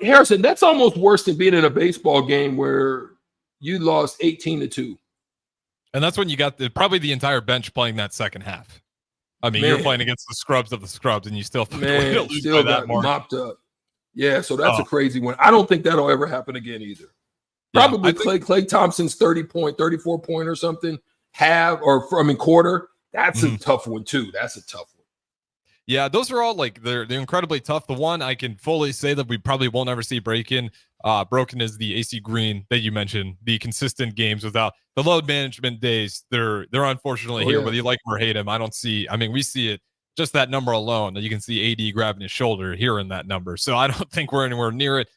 Harrison, that's almost worse than being in a baseball game where you lost 18-2. And that's when you got probably the entire bench playing that second half. I mean, you're playing against the scrubs of the scrubs, and you still lose still by that got mopped up. Yeah, so that's a Oh. crazy one. I don't think that'll ever happen again either. Yeah, Probably Clay Thompson's 34-point or something, quarter. That's a tough one too. That's a tough one. Yeah, those are all they're incredibly tough. The one I can fully say that we probably won't ever see broken is the AC Green that you mentioned. The consistent games without the load management days, they're unfortunately here. Whether you like him or hate him, we see it. Just that number alone, that you can see AD grabbing his shoulder here in that number. So I don't think we're anywhere near it.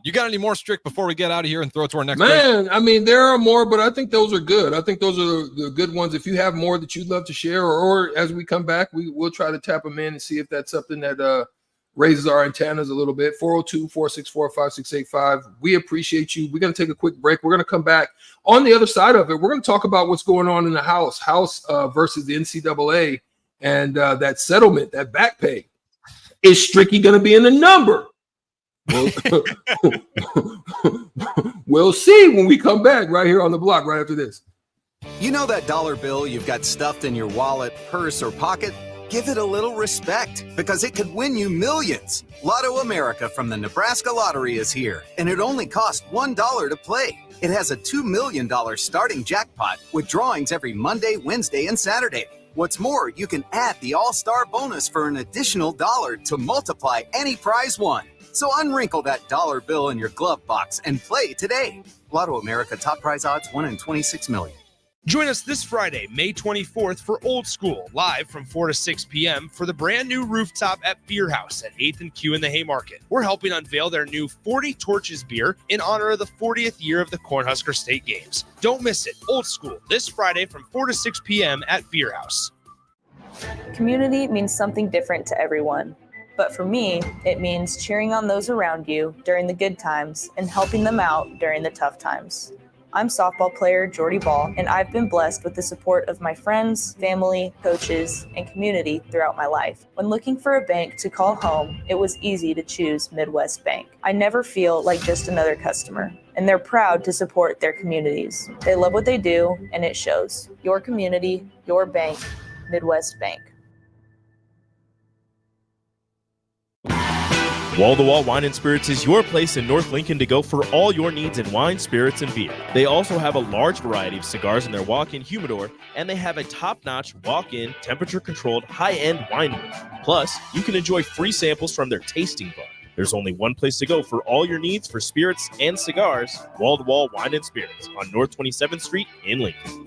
You got any more, Strick, before we get out of here and throw it to our next break? I mean, there are more, but I think those are good. I think those are the good ones. If you have more that you'd love to share, or as we come back, we'll try to tap them in and see if that's something that raises our antennas a little bit. 402-464-5685. We appreciate you. We're going to take a quick break. We're going to come back. On the other side of it, we're going to talk about what's going on in the house versus the NCAA, and that settlement, that back pay. Is Stricky going to be in the number? We'll see when we come back right here on the block right after this. You know that dollar bill you've got stuffed in your wallet, purse, or pocket? Give it a little respect, because it could win you millions. Lotto America from the Nebraska Lottery is here, and it only costs $1 to play. It has a $2 million starting jackpot with drawings every Monday, Wednesday, and Saturday. What's more, you can add the All-Star bonus for an additional $1 to multiply any prize won. So unwrinkle that dollar bill in your glove box and play today. Lotto America top prize odds 1 in 26 million. Join us this Friday, May 24th for Old School, live from 4 to 6 p.m. for the brand new rooftop at Beer House at 8th and Q in the Haymarket. We're helping unveil their new 40 Torches beer in honor of the 40th year of the Cornhusker State Games. Don't miss it. Old School, this Friday from 4 to 6 p.m. at Beer House. Community means something different to everyone. But for me, it means cheering on those around you during the good times and helping them out during the tough times. I'm softball player Jordy Ball, and I've been blessed with the support of my friends, family, coaches, and community throughout my life. When looking for a bank to call home, it was easy to choose Midwest Bank. I never feel like just another customer, and they're proud to support their communities. They love what they do, and it shows. Your community, your bank, Midwest Bank. Wall to Wall Wine and Spirits is your place in North Lincoln to go for all your needs in wine, spirits, and beer. They also have a large variety of cigars in their walk-in humidor, and they have a top-notch walk-in, temperature-controlled, high-end wine room. Plus, you can enjoy free samples from their tasting bar. There's only one place to go for all your needs for spirits and cigars. Wall to Wall Wine and Spirits on North 27th Street in Lincoln.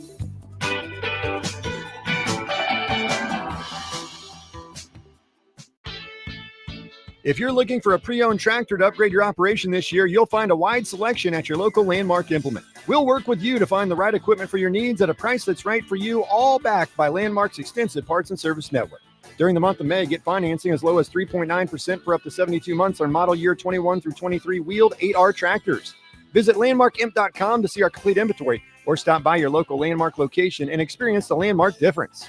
If you're looking for a pre-owned tractor to upgrade your operation this year, you'll find a wide selection at your local Landmark Implement. We'll work with you to find the right equipment for your needs at a price that's right for you, all backed by Landmark's extensive parts and service network. During the month of May, get financing as low as 3.9% for up to 72 months on model year 21 through 23 wheeled 8R tractors. Visit landmarkimp.com to see our complete inventory, or stop by your local Landmark location and experience the Landmark difference.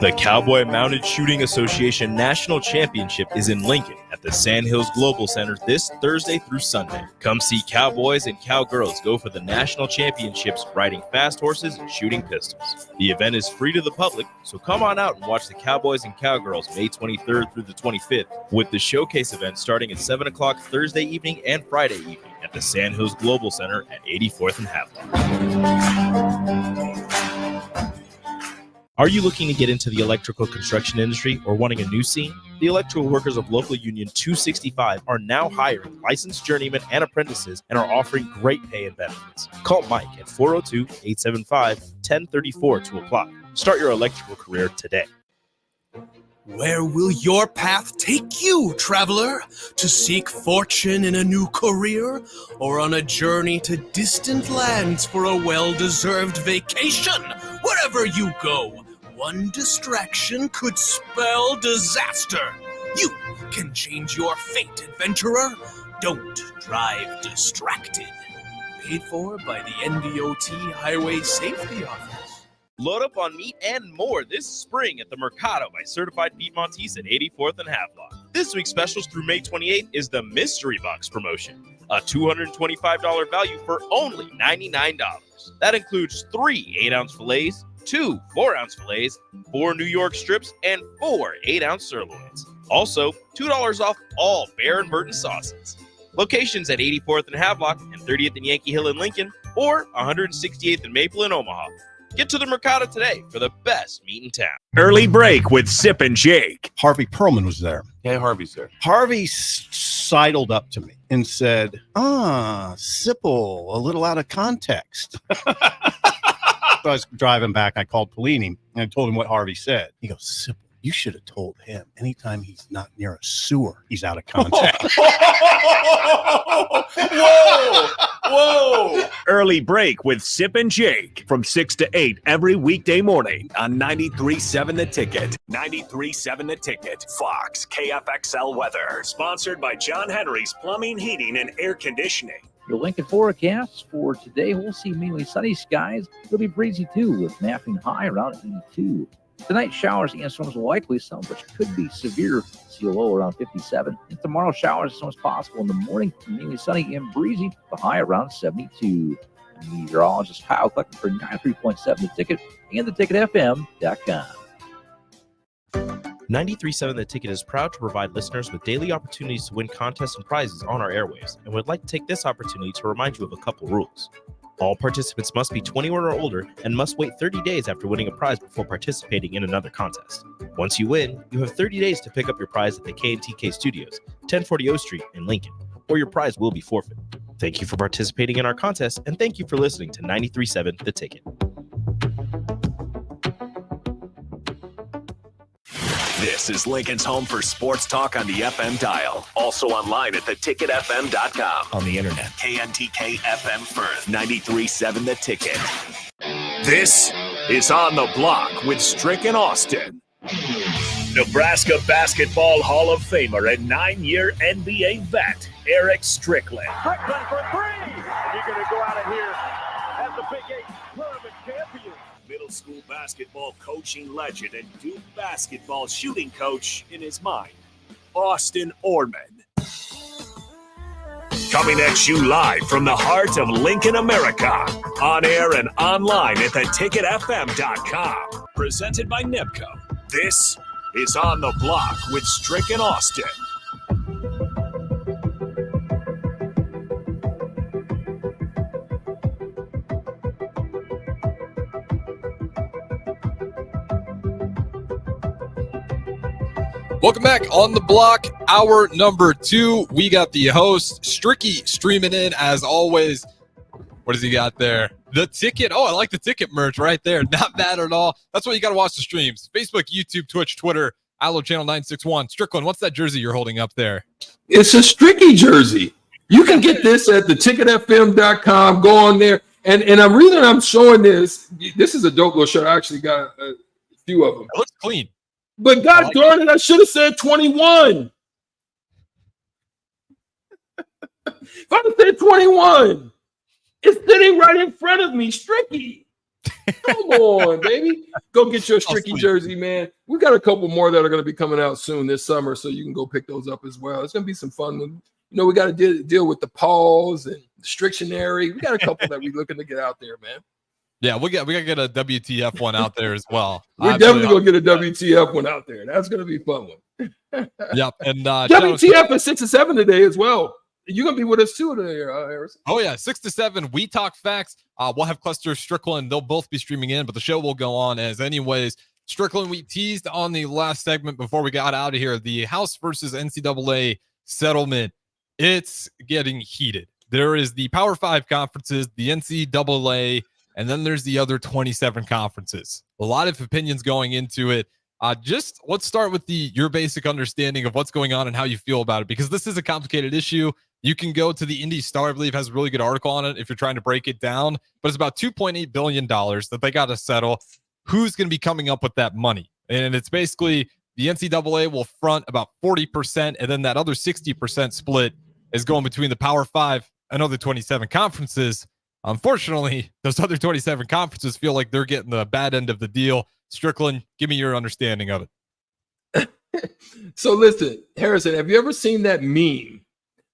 The Cowboy Mounted Shooting Association National Championship is in Lincoln at the Sandhills Global Center this Thursday through Sunday. Come see cowboys and cowgirls go for the national championships riding fast horses and shooting pistols. The event is free to the public, so come on out and watch the cowboys and cowgirls May 23rd through the 25th, with the showcase event starting at 7 o'clock Thursday evening and Friday evening at the Sandhills Global Center at 84th and Havelock. Are you looking to get into the electrical construction industry or wanting a new scene? The electrical workers of Local Union 265 are now hiring licensed journeymen and apprentices and are offering great pay and benefits. Call Mike at 402-875-1034 to apply. Start your electrical career today. Where will your path take you, traveler? To seek fortune in a new career? Or on a journey to distant lands for a well-deserved vacation? Wherever you go, one distraction could spell disaster. You can change your fate, adventurer. Don't drive distracted. Paid for by the NDOT Highway Safety Office. Load up on meat and more this spring at the Mercado by Certified Piedmontese at 84th and Havelock. This week's specials through May 28th is the Mystery Box promotion, a $225 value for only $99. That includes 3 8-ounce fillets, 2 4-ounce fillets, 4 New York strips, and 4 8-ounce sirloins. Also, $2 off all Bear and Burton sauces. Locations at 84th and Havelock and 30th and Yankee Hill in Lincoln, or 168th and Maple in Omaha. Get to the Mercado today for the best meat in town. Early break with Sip and Jake. Harvey Perlman was there. Hey, Harvey's there. Harvey sidled up to me and said, Sipple, a little out of context. So I was driving back. I called Pelini and I told him what Harvey said. He goes, Sipple, you should have told him anytime he's not near a sewer, he's out of context. Whoa! Early break with Sip and Jake from 6 to 8 every weekday morning on 93.7 The Ticket. 93.7 The Ticket. Fox KFXL weather. Sponsored by John Henry's Plumbing, Heating, and Air Conditioning. Your Lincoln forecast for today, we'll see mainly sunny skies. It'll be breezy too, with napping high around 82. Tonight, showers and storms likely, some of which could be severe. See a low around 57. And tomorrow, showers and storms possible in the morning, mainly sunny and breezy, the high around 72. Meteorologist Kyle Clucker for 93.7 The Ticket and theticketfm.com. 93.7 The Ticket is proud to provide listeners with daily opportunities to win contests and prizes on our airwaves, and would like to take this opportunity to remind you of a couple rules. All participants must be 21 or older and must wait 30 days after winning a prize before participating in another contest. Once you win, you have 30 days to pick up your prize at the K&TK Studios, 1040 O Street in Lincoln, or your prize will be forfeit. Thank you for participating in our contest, and thank you for listening to 93.7 The Ticket. This is Lincoln's home for sports talk on the FM dial. Also online at theticketfm.com. On the internet. KNTK FM Firth. 93.7 The Ticket. This is On the Block with Strick and Austin. Nebraska Basketball Hall of Famer and 9-year NBA vet, Erick Strickland. Strickland for 3. And you're going to go out of here as the Big 8 tournament champion. Middle school basketball coaching legend and Duke basketball shooting coach in his mind, Austin Orman. Coming at you live from the heart of Lincoln, America. On air and online at theticketfm.com. Presented by NIPCO. This is On the Block with Strick and Austin. Welcome back on the block. Hour number 2. We got the host, Stricky, streaming in as always. What does he got there? The Ticket. Oh, I like the Ticket merch right there. Not bad at all. That's why you got to watch the streams. Facebook, YouTube, Twitch, Twitter, Allo Channel 961. Strickland, what's that jersey you're holding up there? It's a Stricky jersey. You can get this at theticketfm.com. Go on there. And the reason I'm showing this is a dope little shirt. I actually got a few of them. It looks clean. But God darn it, I should have said 21. If I had said 21, it's sitting right in front of me, Stricky. Come on, baby. Go get your Stricky jersey, man. We got a couple more that are going to be coming out soon this summer, so you can go pick those up as well. It's going to be some fun. You know, we got to deal with the pause and Strictionary. We got a couple that we're looking to get out there, man. Yeah, we got to get a WTF one out there as well. We're definitely going to get a WTF one out there. That's going to be a fun one. Yep. And WTF at 6 to 7 today as well. You're going to be with us too today, Harrison. Oh, yeah. 6 to 7. We talk facts. We'll have Cluster Strickland. They'll both be streaming in, but the show will go on as anyways. Strickland, we teased on the last segment before we got out of here, the House versus NCAA settlement. It's getting heated. There is the Power 5 conferences, the NCAA, and then there's the other 27 conferences. A lot of opinions going into it. Just let's start with your basic understanding of what's going on and how you feel about it, because this is a complicated issue. You can go to the Indy Star, I believe, has a really good article on it if you're trying to break it down, but it's about $2.8 billion that they got to settle. Who's going to be coming up with that money? And it's basically the NCAA will front about 40%, and then that other 60% split is going between the Power 5 and other 27 conferences. Unfortunately, those other 27 conferences feel like they're getting the bad end of the deal. Strickland, give me your understanding of it. So listen, Harrison, have you ever seen that meme?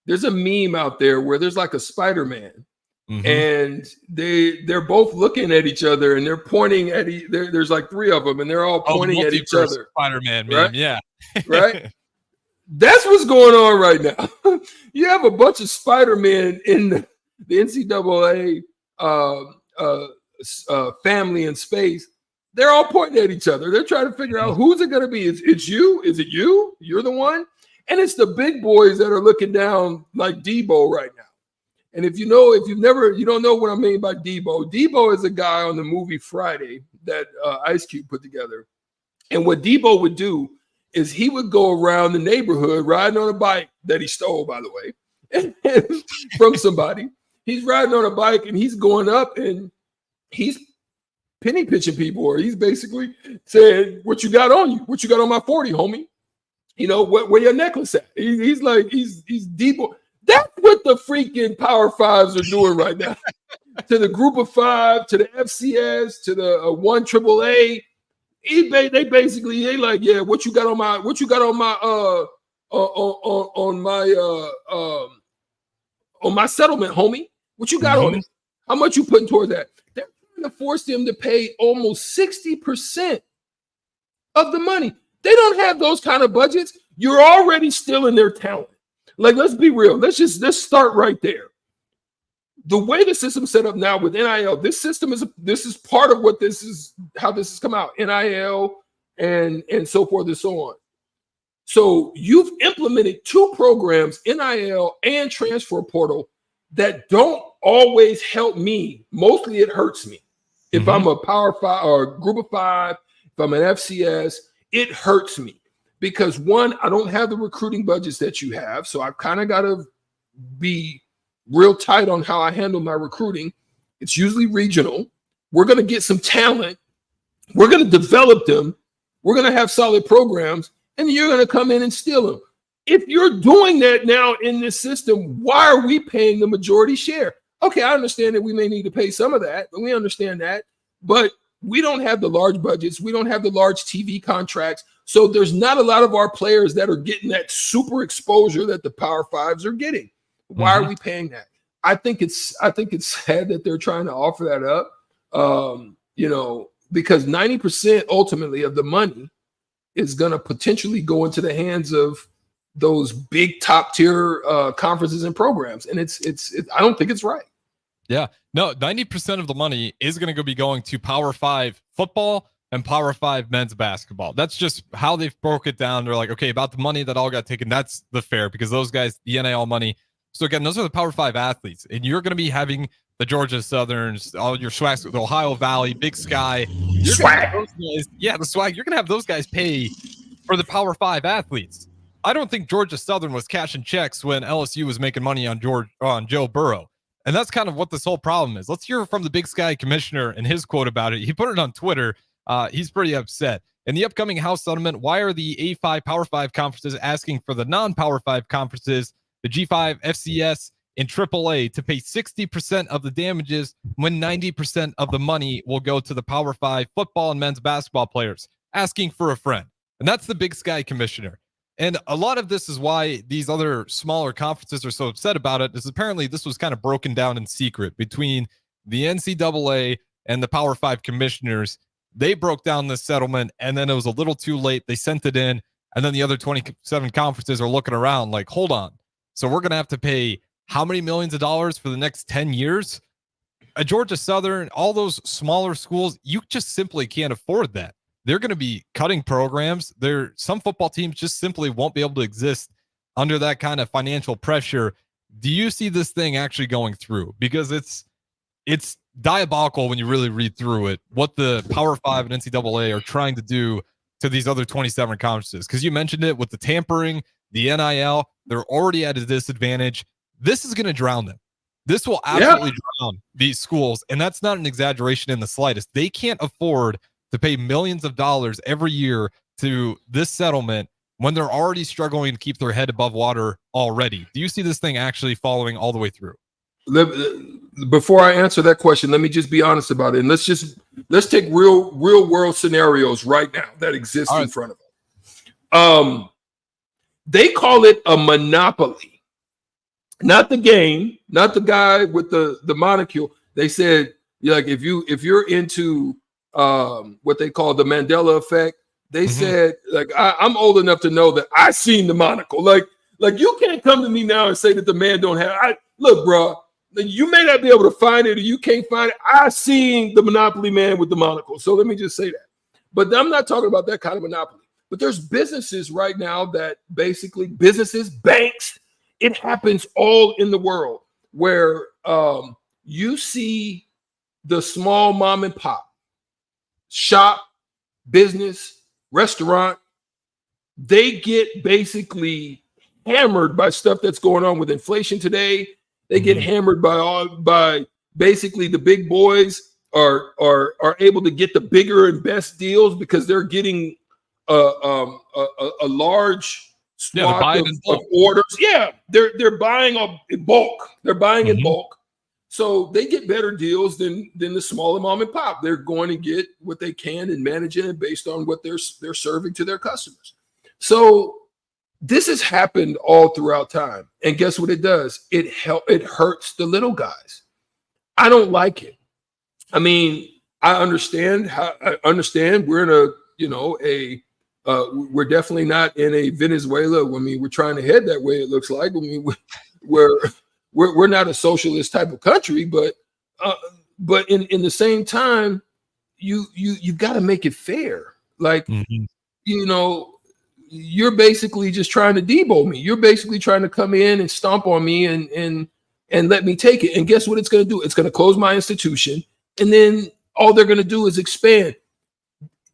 There's a meme out there where there's like a Spider-Man, and they're both looking at each other and they're pointing at there's like three of them and they're all pointing at each other. Spider-Man meme, right? Yeah. Right? That's what's going on right now. You have a bunch of Spider-Man in the NCAA family in space. They're all pointing at each other. They're trying to figure out who's it going to be. It's you? Is it you? You're the one? And it's the big boys that are looking down like Debo right now. And you don't know what I mean by Debo. Debo is a guy on the movie Friday that Ice Cube put together. And what Debo would do is he would go around the neighborhood riding on a bike that he stole, by the way, from somebody. He's riding on a bike and he's going up and he's penny pitching people, or he's basically saying, "What you got on you? What you got on my 40, homie? You know, where your necklace at?" He's Debo. That's what the freaking Power Fives are doing right now. To the Group of Five, to the FCS, to the 1 AAA. They basically like, yeah, what you got on my on my settlement, homie? What you got on it? How much you putting toward that? They're trying to force them to pay almost 60% of the money. They don't have those kind of budgets. You're already stealing their talent. Like, let's be real. Let's start right there. The way the system's set up now with NIL, this is part of what how this has come out. NIL and so forth and so on. So you've implemented 2 programs, NIL and transfer portal, that don't always help me. Mostly it hurts me. If I'm a Power 5 or Group of 5, if I'm an FCS, it hurts me. Because one, I don't have the recruiting budgets that you have. So I've kind of got to be real tight on how I handle my recruiting. It's usually regional. We're going to get some talent. We're going to develop them. We're going to have solid programs. And you're going to come in and steal them. If you're doing that now in this system, why are we paying the majority share? Okay, I understand that we may need to pay some of that, but we understand that. But we don't have the large budgets. We don't have the large TV contracts. So there's not a lot of our players that are getting that super exposure that the Power Fives are getting. Why are we paying that? I think it's sad that they're trying to offer that up. Because 90% ultimately of the money is going to potentially go into the hands of those big top tier conferences and programs. And I don't think it's right. Yeah, no, 90% of the money is going to be going to Power 5 football and Power 5 men's basketball. That's just how they've broke it down. They're like, okay, about the money that all got taken, that's the fair, because those guys, the NIL money. So again, those are the Power 5 athletes, and you're going to be having the Georgia Southerns, all your swags, the Ohio Valley, Big Sky. Swag. The swag. You're going to have those guys pay for the Power 5 athletes. I don't think Georgia Southern was cashing checks when LSU was making money on Joe Burrow. And that's kind of what this whole problem is. Let's hear from the Big Sky commissioner and his quote about it. He put it on Twitter. He's pretty upset. In the upcoming House settlement, why are the A5 Power 5 conferences asking for the non-Power 5 conferences, the G5, FCS, in AAA to pay 60% of the damages when 90% of the money will go to the Power 5 football and men's basketball players asking for a friend. And that's the Big Sky commissioner. And a lot of this is why these other smaller conferences are so upset about it, is apparently this was kind of broken down in secret between the NCAA and the Power 5 commissioners. They broke down this settlement, and then it was a little too late. They sent it in, and then the other 27 conferences are looking around like, hold on. So we're going to have to pay how many millions of dollars for the next 10 years? Georgia Southern, all those smaller schools, you just simply can't afford that. They're going to be cutting programs. Some football teams just simply won't be able to exist under that kind of financial pressure. Do you see this thing actually going through? Because it's diabolical when you really read through it, what the Power 5 and NCAA are trying to do to these other 27 conferences. Because you mentioned it with the tampering, the NIL, they're already at a disadvantage. This is going to drown them. This will absolutely drown these schools. And that's not an exaggeration in the slightest. They can't afford to pay millions of dollars every year to this settlement when they're already struggling to keep their head above water already. Do you see this thing actually following all the way through? Before I answer that question, let me just be honest about it. And let's take real world scenarios right now that exist in front of us. They call it a monopoly, not the game, not the guy with the monocule. They said, like, if you're into what they call the Mandela effect, they said, like, I'm old enough to know that I seen the monocle. Like you can't come to me now and say that the man don't have. Look, bro. You may not be able to find it, or you can't find it. I seen the monopoly man with the monocle. So let me just say that. But I'm not talking about that kind of monopoly. But there's businesses right now that basically businesses, banks, it happens all in the world where you see the small mom and pop shop, business, restaurant. They get basically hammered by stuff that's going on with inflation today. They get hammered by basically the big boys are able to get the bigger and best deals because they're getting a large swath of orders. Yeah, they're buying in bulk. They're buying in bulk, so they get better deals than the smaller mom and pop. They're going to get what they can and managing it based on what they're serving to their customers. So this has happened all throughout time. And guess what it does? It hurts the little guys. I don't like it. I mean, I understand we're in we're definitely not in a Venezuela. I mean, we're trying to head that way, it looks like. I mean, we're not a socialist type of country, but in the same time, you've got to make it fair. Like, you're basically just trying to debo me. You're basically trying to come in and stomp on me and let me take it. And guess what it's going to do? It's going to close my institution. And then all they're going to do is expand.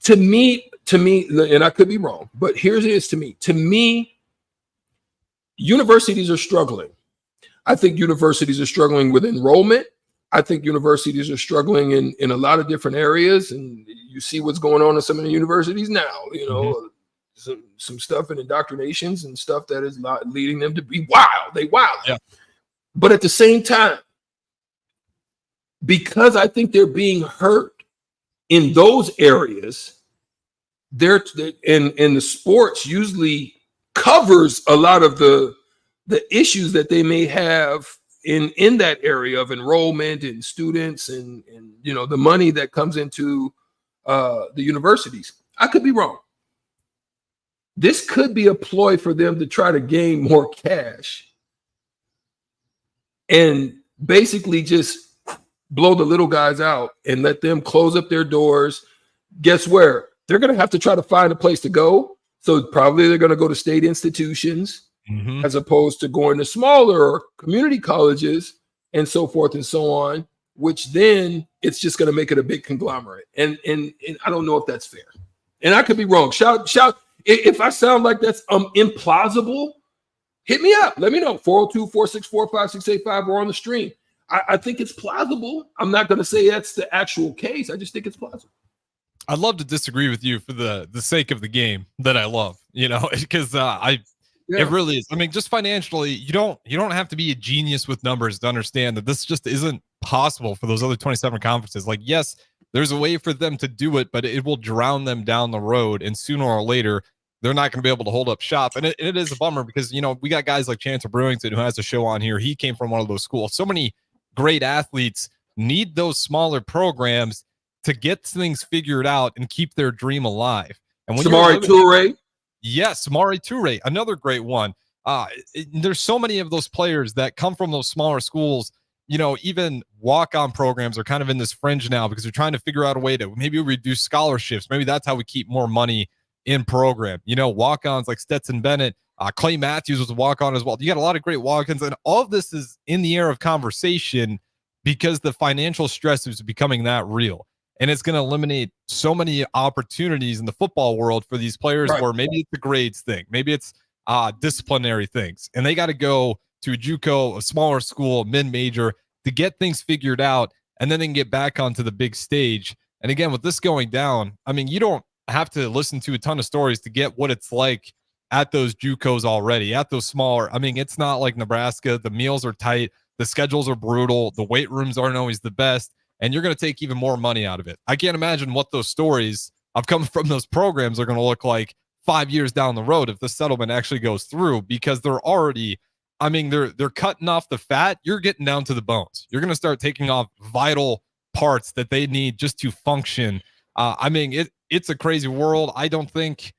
To me, and I could be wrong, but here's it is to me. To me, universities are struggling. I think universities are struggling with enrollment. I think universities are struggling in a lot of different areas. And you see what's going on in some of the universities now, some stuff in indoctrinations and stuff that is not leading them to be wild. They wild. Yeah. But at the same time, because I think they're being hurt in those areas, and the sports usually covers a lot of the issues that they may have in that area of enrollment and students and the money that comes into the universities. I could be wrong. This could be a ploy for them to try to gain more cash and basically just blow the little guys out and let them close up their doors. Guess where? They're going to have to try to find a place to go. So probably they're going to go to state institutions as opposed to going to smaller community colleges and so forth and so on, which then it's just going to make it a big conglomerate. And I don't know if that's fair. And I could be wrong. Shout. If I sound like that's implausible, hit me up. Let me know. 402-464-5685 or on the stream. I think it's plausible. I'm not going to say that's the actual case. I just think it's plausible. I'd love to disagree with you for the sake of the game that I love, because Yeah. It really is. I mean, just financially, you don't have to be a genius with numbers to understand that this just isn't possible for those other 27 conferences. Like, yes, there's a way for them to do it, but it will drown them down the road, and sooner or later, they're not going to be able to hold up shop. And it is a bummer because, we got guys like Chancellor Brewington, who has a show on here. He came from one of those schools. So many great athletes need those smaller programs to get things figured out and keep their dream alive. And when Samari Toure. Yes, Samari Toure, another great one. There's so many of those players that come from those smaller schools. Even walk-on programs are kind of in this fringe now because they're trying to figure out a way to maybe reduce scholarships. Maybe that's how we keep more money in program. Walk-ons like Stetson Bennett, Clay Matthews was a walk-on as well. You got a lot of great walk-ons, and all of this is in the air of conversation because the financial stress is becoming that real. And it's going to eliminate so many opportunities in the football world for these players, Right. or maybe it's the grades thing. Maybe it's disciplinary things. And they got to go to a JUCO, a smaller school, mid-major, to get things figured out, and then they can get back onto the big stage. And again, with this going down, I mean, you don't have to listen to a ton of stories to get what it's like at those JUCOs already, at those smaller. I mean, it's not like Nebraska. The meals are tight. The schedules are brutal. The weight rooms aren't always the best. And you're going to take even more money out of it. I can't imagine what those stories of coming from those programs are going to look like 5 years down the road if the settlement actually goes through, because they're already, I mean, they're cutting off the fat. You're getting down to the bones. You're going to start taking off vital parts that they need just to function. I mean, it's a crazy world. I don't think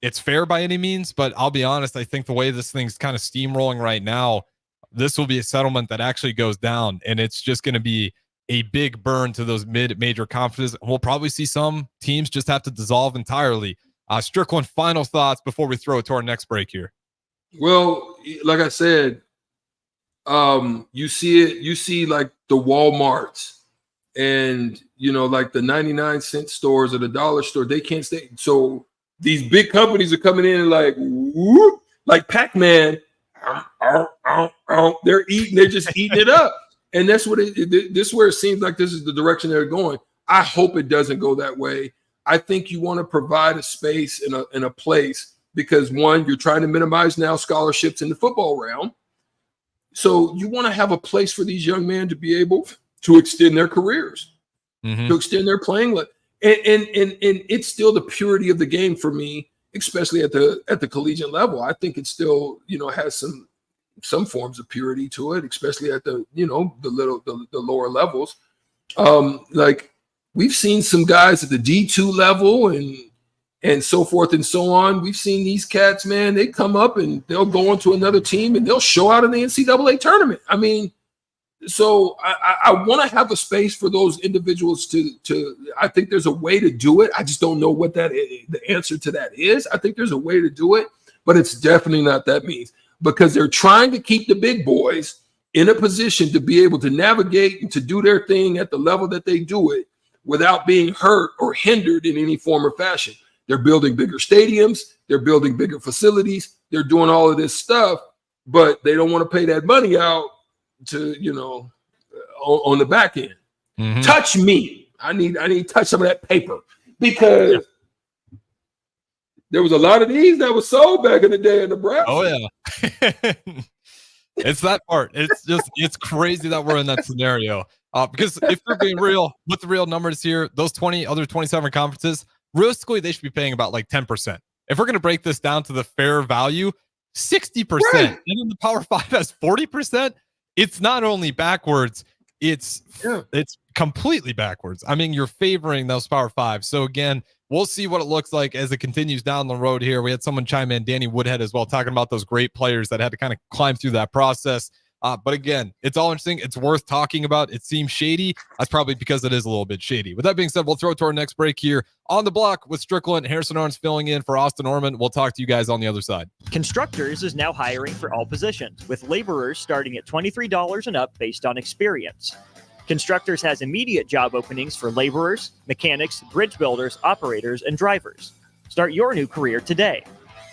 it's fair by any means, but I'll be honest. I think the way this thing's kind of steamrolling right now, this will be a settlement that actually goes down, and it's just going to be a big burn to those mid-major conferences. We'll probably see some teams just have to dissolve entirely. Strickland, final thoughts before we throw it to our next break here. Well, like I said, you see like the Walmarts and, like the 99-cent stores or the dollar store, they can't stay. So these big companies are coming in and like, whoop, like Pac-Man, they're just eating it up. And that's what this is where it seems like this is the direction they're going. I hope it doesn't go that way. I think you want to provide a space in a place because, one, you're trying to minimize now scholarships in the football realm. So you want to have a place for these young men to be able to extend their careers, to extend their playing. And it's still the purity of the game for me, especially at the collegiate level. I think it still, has some forms of purity to it, especially at the lower levels. Like we've seen some guys at the D2 level and so forth and so on. We've seen these cats, man, they come up and they'll go onto another team and they'll show out in the NCAA tournament. I mean, so I want to have a space for those individuals to I think there's a way to do it. I just don't know what the answer to that is. I think there's a way to do it, but it's definitely not that means, because they're trying to keep the big boys in a position to be able to navigate and to do their thing at the level that they do it without being hurt or hindered in any form or fashion. They're building bigger stadiums. They're building bigger facilities. They're doing all of this stuff, but they don't want to pay that money out to, on the back end. Touch me. I need to touch some of that paper, because there was a lot of these that was sold back in the day in Nebraska. Oh yeah. It's that part. It's crazy that we're in that scenario. Because if we're being real with the real numbers here, those 27 conferences, realistically, they should be paying about like 10%. If we're going to break this down to the fair value, 60%. Right. And then the Power 5 has 40%. It's not only backwards, it's completely backwards. I mean, you're favoring those Power 5. So again, we'll see what it looks like as it continues down the road here. We had someone chime in, Danny Woodhead as well, talking about those great players that had to kind of climb through that process. But again, it's all interesting. It's worth talking about. It seems shady. That's probably because it is a little bit shady. With that being said, we'll throw it to our next break here on the block with Strickland. Harrison Arns filling in for Austin Orman. We'll talk to you guys on the other side. Constructors is now hiring for all positions, with laborers starting at $23 and up based on experience. Constructors has immediate job openings for laborers, mechanics, bridge builders, operators, and drivers. Start your new career today.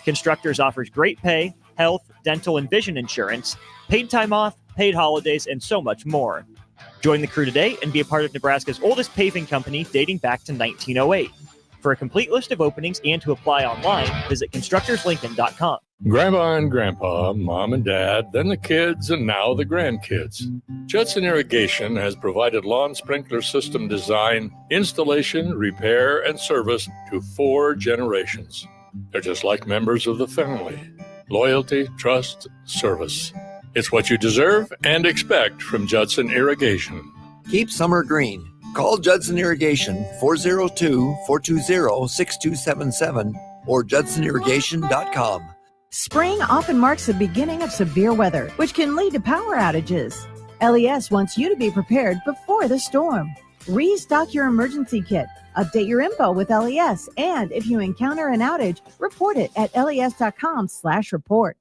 Constructors offers great pay, health, dental, and vision insurance, paid time off, paid holidays, and so much more. Join the crew today and be a part of Nebraska's oldest paving company dating back to 1908. For a complete list of openings and to apply online, visit constructorslincoln.com. Grandma and Grandpa, Mom and Dad, then the kids, and now the grandkids. Judson Irrigation has provided lawn sprinkler system design, installation, repair, and service to 4 generations. They're just like members of the family. Loyalty, trust, service. It's what you deserve and expect from Judson Irrigation. Keep summer green. Call Judson Irrigation 402-420-6277 or judsonirrigation.com. Spring often marks the beginning of severe weather, which can lead to power outages. LES wants you to be prepared before the storm. Restock your emergency kit, update your info with LES, and if you encounter an outage, report it at les.com/report.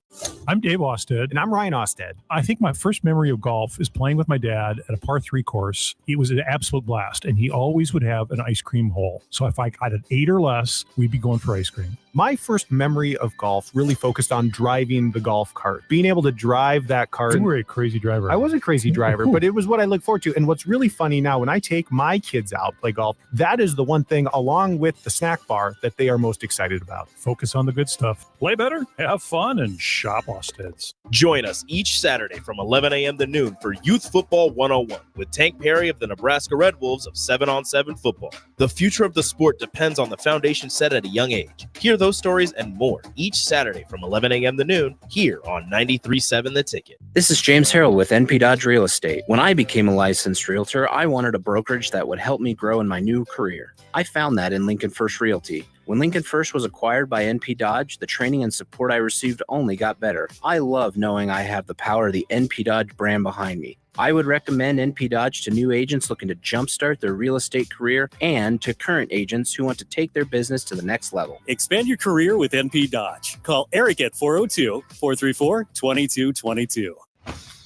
I'm Dave Osted. And I'm Ryan Osted. I think my first memory of golf is playing with my dad at a par 3 course. It was an absolute blast, and he always would have an ice cream hole. So if I got an 8 or less, we'd be going for ice cream. My first memory of golf really focused on driving the golf cart, being able to drive that cart. You were a crazy driver. I was a crazy driver, but it was what I look forward to. And what's really funny now, when I take my kids out play golf, that is the one thing, along with the snack bar, that they are most excited about. Focus on the good stuff. Play better, have fun, and shop Osted's. Join us each Saturday from 11 a.m. to noon for Youth Football 101 with Tank Perry of the Nebraska Red Wolves of 7-on-7 football. The future of the sport depends on the foundation set at a young age. Hear those stories and more each Saturday from 11 a.m. to noon here on 93.7 The Ticket. This is James Harrell with NP Dodge Real Estate. When I became a licensed realtor, I wanted a brokerage that would help me grow in my new career. I found that in Lincoln First Realty. When Lincoln First was acquired by NP Dodge, the training and support I received only got better. I love knowing I have the power of the NP Dodge brand behind me. I would recommend NP Dodge to new agents looking to jumpstart their real estate career and to current agents who want to take their business to the next level. Expand your career with NP Dodge. Call Eric at 402-434-2222.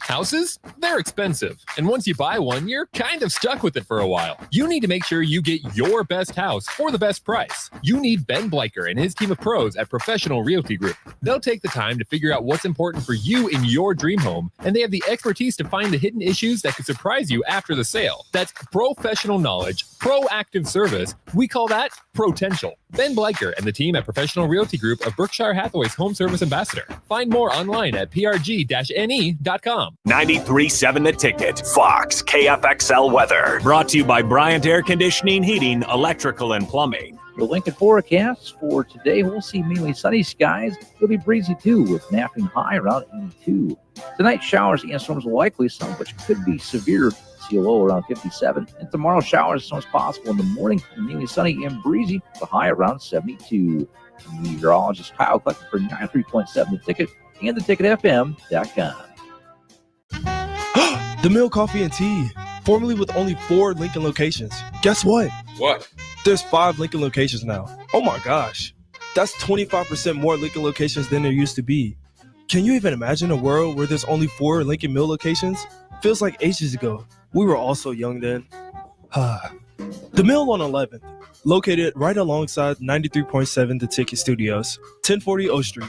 Houses? They're expensive. And once you buy one, you're kind of stuck with it for a while. You need to make sure you get your best house for the best price. You need Ben Bleicher and his team of pros at Professional Realty Group. They'll take the time to figure out what's important for you in your dream home, and they have the expertise to find the hidden issues that could surprise you after the sale. That's professional knowledge, proactive service. We call that potential. Ben Bleicher and the team at Professional Realty Group of Berkshire Hathaway's Home Service Ambassador. Find more online at prg-ne.com. 93.7 The Ticket. Fox KFXL weather. Brought to you by Bryant Air Conditioning, Heating, Electrical, and Plumbing. The Lincoln forecast for today, we'll see mainly sunny skies. It'll be breezy too, with napping high around 82. Tonight, showers and storms likely, some of which could be severe. See a low around 57. And tomorrow, showers and storms possible in the morning, and mainly sunny and breezy, the high around 72. Meteorologist Kyle Clucker for 93.7 The Ticket and theticketfm.com. The Mill Coffee and Tea, formerly with only 4 Lincoln locations. Guess what? What? There's 5 Lincoln locations now. Oh my gosh. That's 25% more Lincoln locations than there used to be. Can you even imagine a world where there's only 4 Lincoln Mill locations? Feels like ages ago. We were all so young then. The Mill on 11th, located right alongside 93.7 The Ticket Studios, 1040 O Street.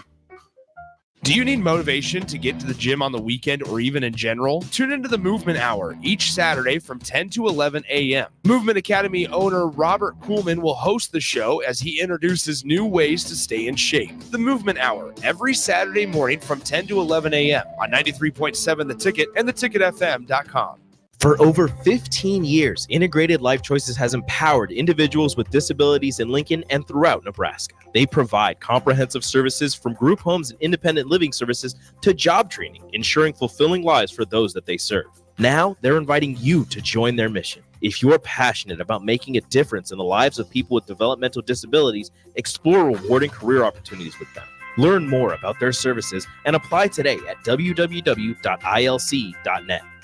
Do you need motivation to get to the gym on the weekend or even in general? Tune into the Movement Hour each Saturday from 10 to 11 a.m. Movement Academy owner Robert Kuhlman will host the show as he introduces new ways to stay in shape. The Movement Hour every Saturday morning from 10 to 11 a.m. on 93.7 The Ticket and theticketfm.com. For over 15 years, Integrated Life Choices has empowered individuals with disabilities in Lincoln and throughout Nebraska. They provide comprehensive services from group homes and independent living services to job training, ensuring fulfilling lives for those that they serve. Now, they're inviting you to join their mission. If you're passionate about making a difference in the lives of people with developmental disabilities, explore rewarding career opportunities with them. Learn more about their services and apply today at www.ilc.net.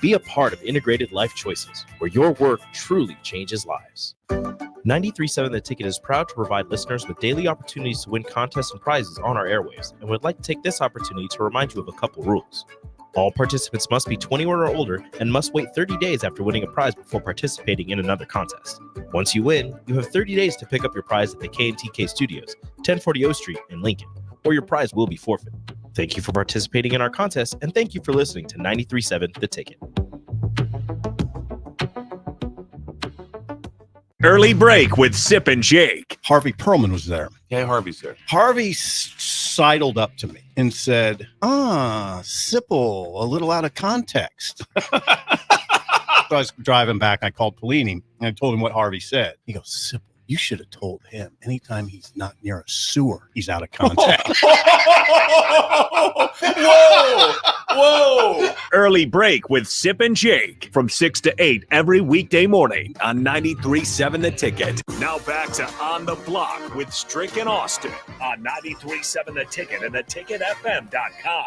Be a part of Integrated Life Choices, where your work truly changes lives. 93.7 The Ticket is proud to provide listeners with daily opportunities to win contests and prizes on our airwaves, and would like to take this opportunity to remind you of a couple rules. All participants must be 21 or older and must wait 30 days after winning a prize before participating in another contest. Once you win, you have 30 days to pick up your prize at the K&TK Studios, 1040 O Street in Lincoln, or your prize will be forfeited. Thank you for participating in our contest, and thank you for listening to 93.7 The Ticket. Early break with Sip and Jake. Harvey Perlman was there. Yeah, Harvey's there. Harvey sidled up to me and said, Sipple, a little out of context. So I was driving back. I called Pelini and I told him what Harvey said. He goes, Sipple, you should have told him anytime he's not near a sewer, he's out of context. Whoa! Early break with Sip and Jake from 6 to 8 every weekday morning on 93.7 The Ticket. Now back to On the Block with Strick and Austin on 93.7 The Ticket and theticketfm.com.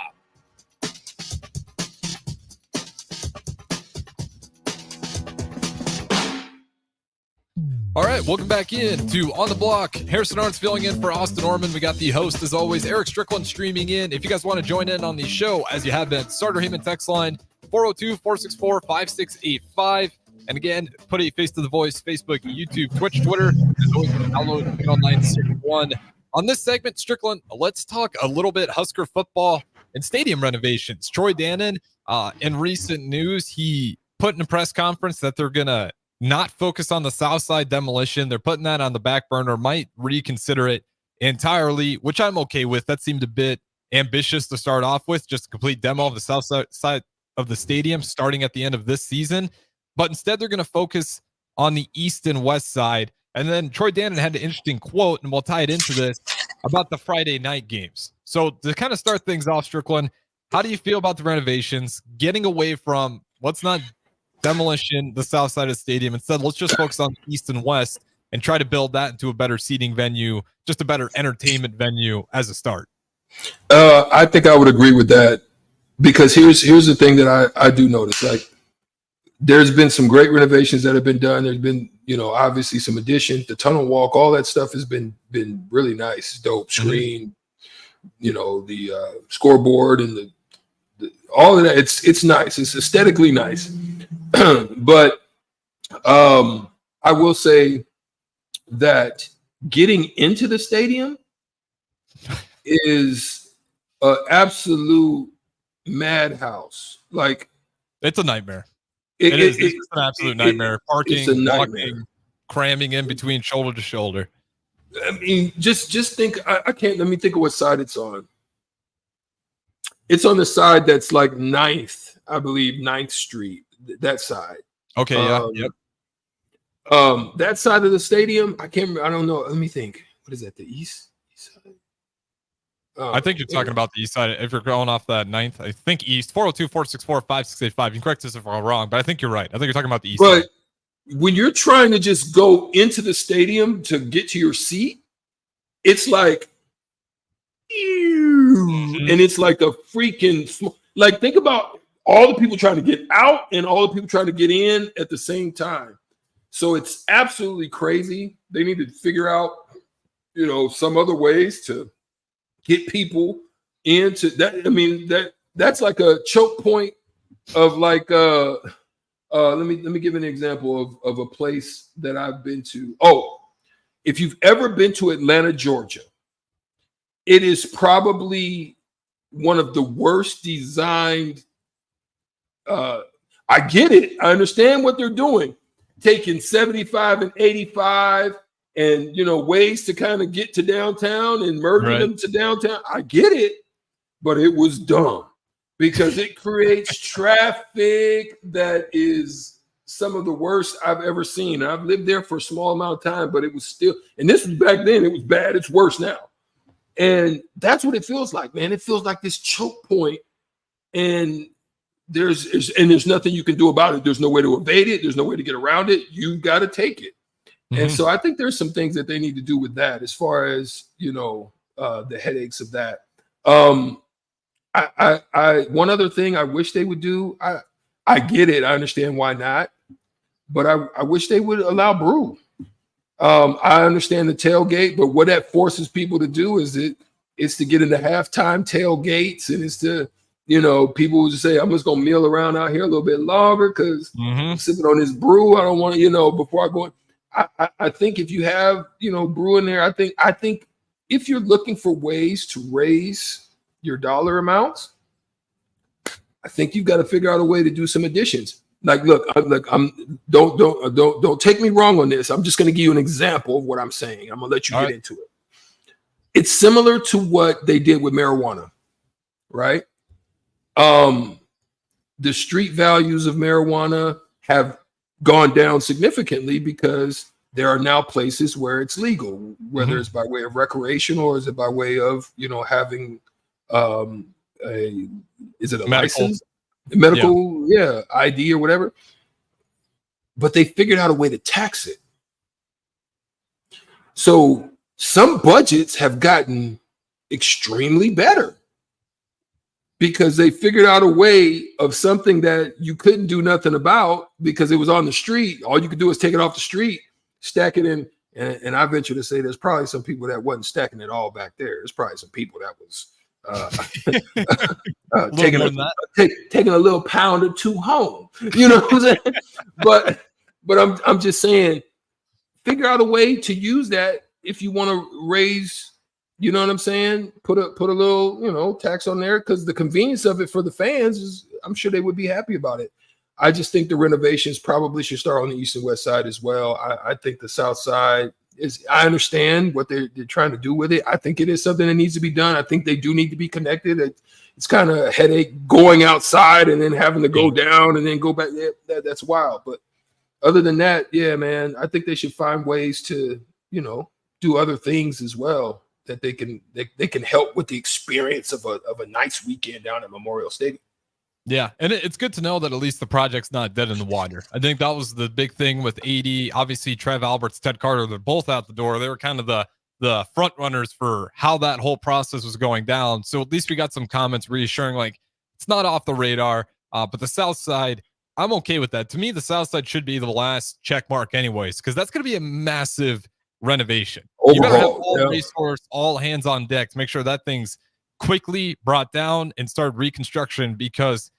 All right, welcome back in to On the Block. Harrison Arns filling in for Austin Orman. We got the host, as always, Erick Strickland, streaming in. If you guys want to join in on the show, as you have been, Starter Heyman text line 402-464-5685. And again, put a face to the voice, Facebook, YouTube, Twitch, Twitter. As always, download Get Online 61. On this segment, Strickland, let's talk a little bit Husker football and stadium renovations. Troy Dannon, in recent news, he put in a press conference that they're going to not focus on the south side demolition. They're putting that on the back burner, might reconsider it entirely, which I'm okay with. That seemed a bit ambitious to start off with, just a complete demo of the south side of the stadium starting at the end of this season. But instead, they're going to focus on the east and west side. And then Troy Dannon had an interesting quote, and we'll tie it into this, about the Friday night games. So to kind of start things off, Strickland, how do you feel about the renovations, getting away from let's not demolition the south side of the stadium? Instead, let's just focus on the east and west and try to build that into a better seating venue, just a better entertainment venue as a start. I think I would agree with that, because here's the thing that I do notice. Like, there's been some great renovations that have been done. There's been, obviously some additions, the tunnel walk, all that stuff has been really nice, dope screen, the scoreboard and the all of that. It's nice. It's aesthetically nice. But I will say that getting into the stadium is an absolute madhouse. Like, it's a nightmare. It's an absolute nightmare. Parking, walking, cramming in between shoulder to shoulder. I mean, just think. I can't. Let me think of what side it's on. It's on the side that's like 9th, I believe, 9th Street. That side. Okay. Yeah. Yep. That side of the stadium, I can't remember. I don't know. Let me think. What is that? The east side? I think you're talking about the east side. If you're going off that 9th, I think east. 402-464-5685. You can correct us if I'm wrong, but I think you're right. I think you're talking about the east side. When you're trying to just go into the stadium to get to your seat, it's like, and it's like a freaking, like, think about all the people trying to get out and all the people trying to get in at the same time. So it's absolutely crazy. They need to figure out, some other ways to get people into that. I mean, that's like a choke point of like, let me give an example of a place that I've been to. Oh, if you've ever been to Atlanta, Georgia, it is probably one of the worst designed. I get it. I understand what they're doing, taking 75 and 85 and, ways to kind of get to downtown and merging them to downtown. I get it, but it was dumb because it creates traffic that is some of the worst I've ever seen. I've lived there for a small amount of time, but it was still, and this was back then, it was bad. It's worse now. And that's what it feels like, man. It feels like this choke point, and there's nothing you can do about it. There's no way to evade it. There's no way to get around it. You've got to take it. And so I think there's some things that they need to do with that as far as, the headaches of that. I one other thing I wish they would do, I get it. I understand why not, but I wish they would allow brew. I understand the tailgate, but what that forces people to do is it's to get into halftime tailgates, and it's to, people will just say, I'm just gonna meal around out here a little bit longer because I'm sipping on this brew. I don't want to, before I go in. I think if you have, brew in there, I think if you're looking for ways to raise your dollar amounts, I think you've got to figure out a way to do some additions. Like, look, don't take me wrong on this. I'm just going to give you an example of what I'm saying. I'm going to let you get into it. it's similar to what they did with marijuana, right? The street values of marijuana have gone down significantly because there are now places where it's legal, whether it's by way of recreation or is it by way of, having is it a license? Medical, ID or whatever. But they figured out a way to tax it. So some budgets have gotten extremely better because they figured out a way of something that you couldn't do nothing about because it was on the street. All you could do is take it off the street, stack it in. And I venture to say there's probably some people that wasn't stacking it all back there. There's probably some people that was taking a little pound or two home. You know what I'm saying? But I'm just saying, figure out a way to use that if you want to raise, you know what I'm saying? Put a little, tax on there because the convenience of it for the fans is, I'm sure they would be happy about it. I just think the renovations probably should start on the east and west side as well. I think the south side I understand what they're trying to do with it. I think it is something that needs to be done. I think they do need to be connected. It's kind of a headache going outside and then having to go down and then go back. That's wild. But other than that, yeah, man, I think they should find ways to, do other things as well that they can help with the experience of a nice weekend down at Memorial Stadium. Yeah, and it's good to know that at least the project's not dead in the water. I think that was the big thing with AD. Obviously, Trev Alberts, Ted Carter, they're both out the door. They were kind of the front runners for how that whole process was going down. So at least we got some comments reassuring, like, it's not off the radar. But the South Side, I'm okay with that. To me, the South Side should be the last check mark anyways, because that's going to be a massive renovation. You better have all resource, all hands on deck to make sure that thing's quickly brought down and start reconstruction because,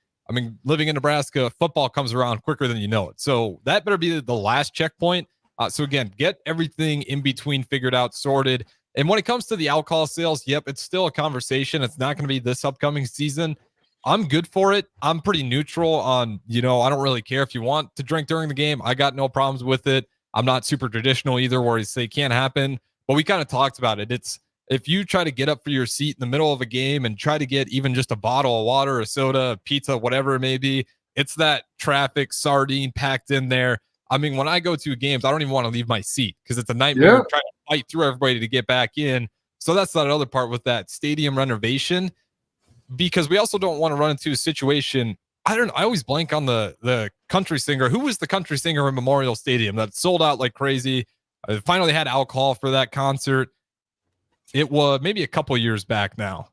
living in Nebraska, football comes around quicker than you know it. So that better be the last checkpoint. So again, get everything in between figured out, sorted. And when it comes to the alcohol sales, yep, it's still a conversation. It's not going to be this upcoming season. I'm good for it. I'm pretty neutral on, I don't really care if you want to drink during the game. I got no problems with it. I'm not super traditional either where you say can't happen, but we kind of talked about it. It's, if you try to get up for your seat in the middle of a game and try to get even just a bottle of water, a soda, pizza, whatever it may be, it's that traffic sardine packed in there. When I go to games, I don't even want to leave my seat because it's a nightmare trying to fight through everybody to get back in. So that's that other part with that stadium renovation, because we also don't want to run into a situation. I always blank on the country singer. Who was the country singer in Memorial Stadium that sold out like crazy? I finally had alcohol for that concert. It was maybe a couple years back now.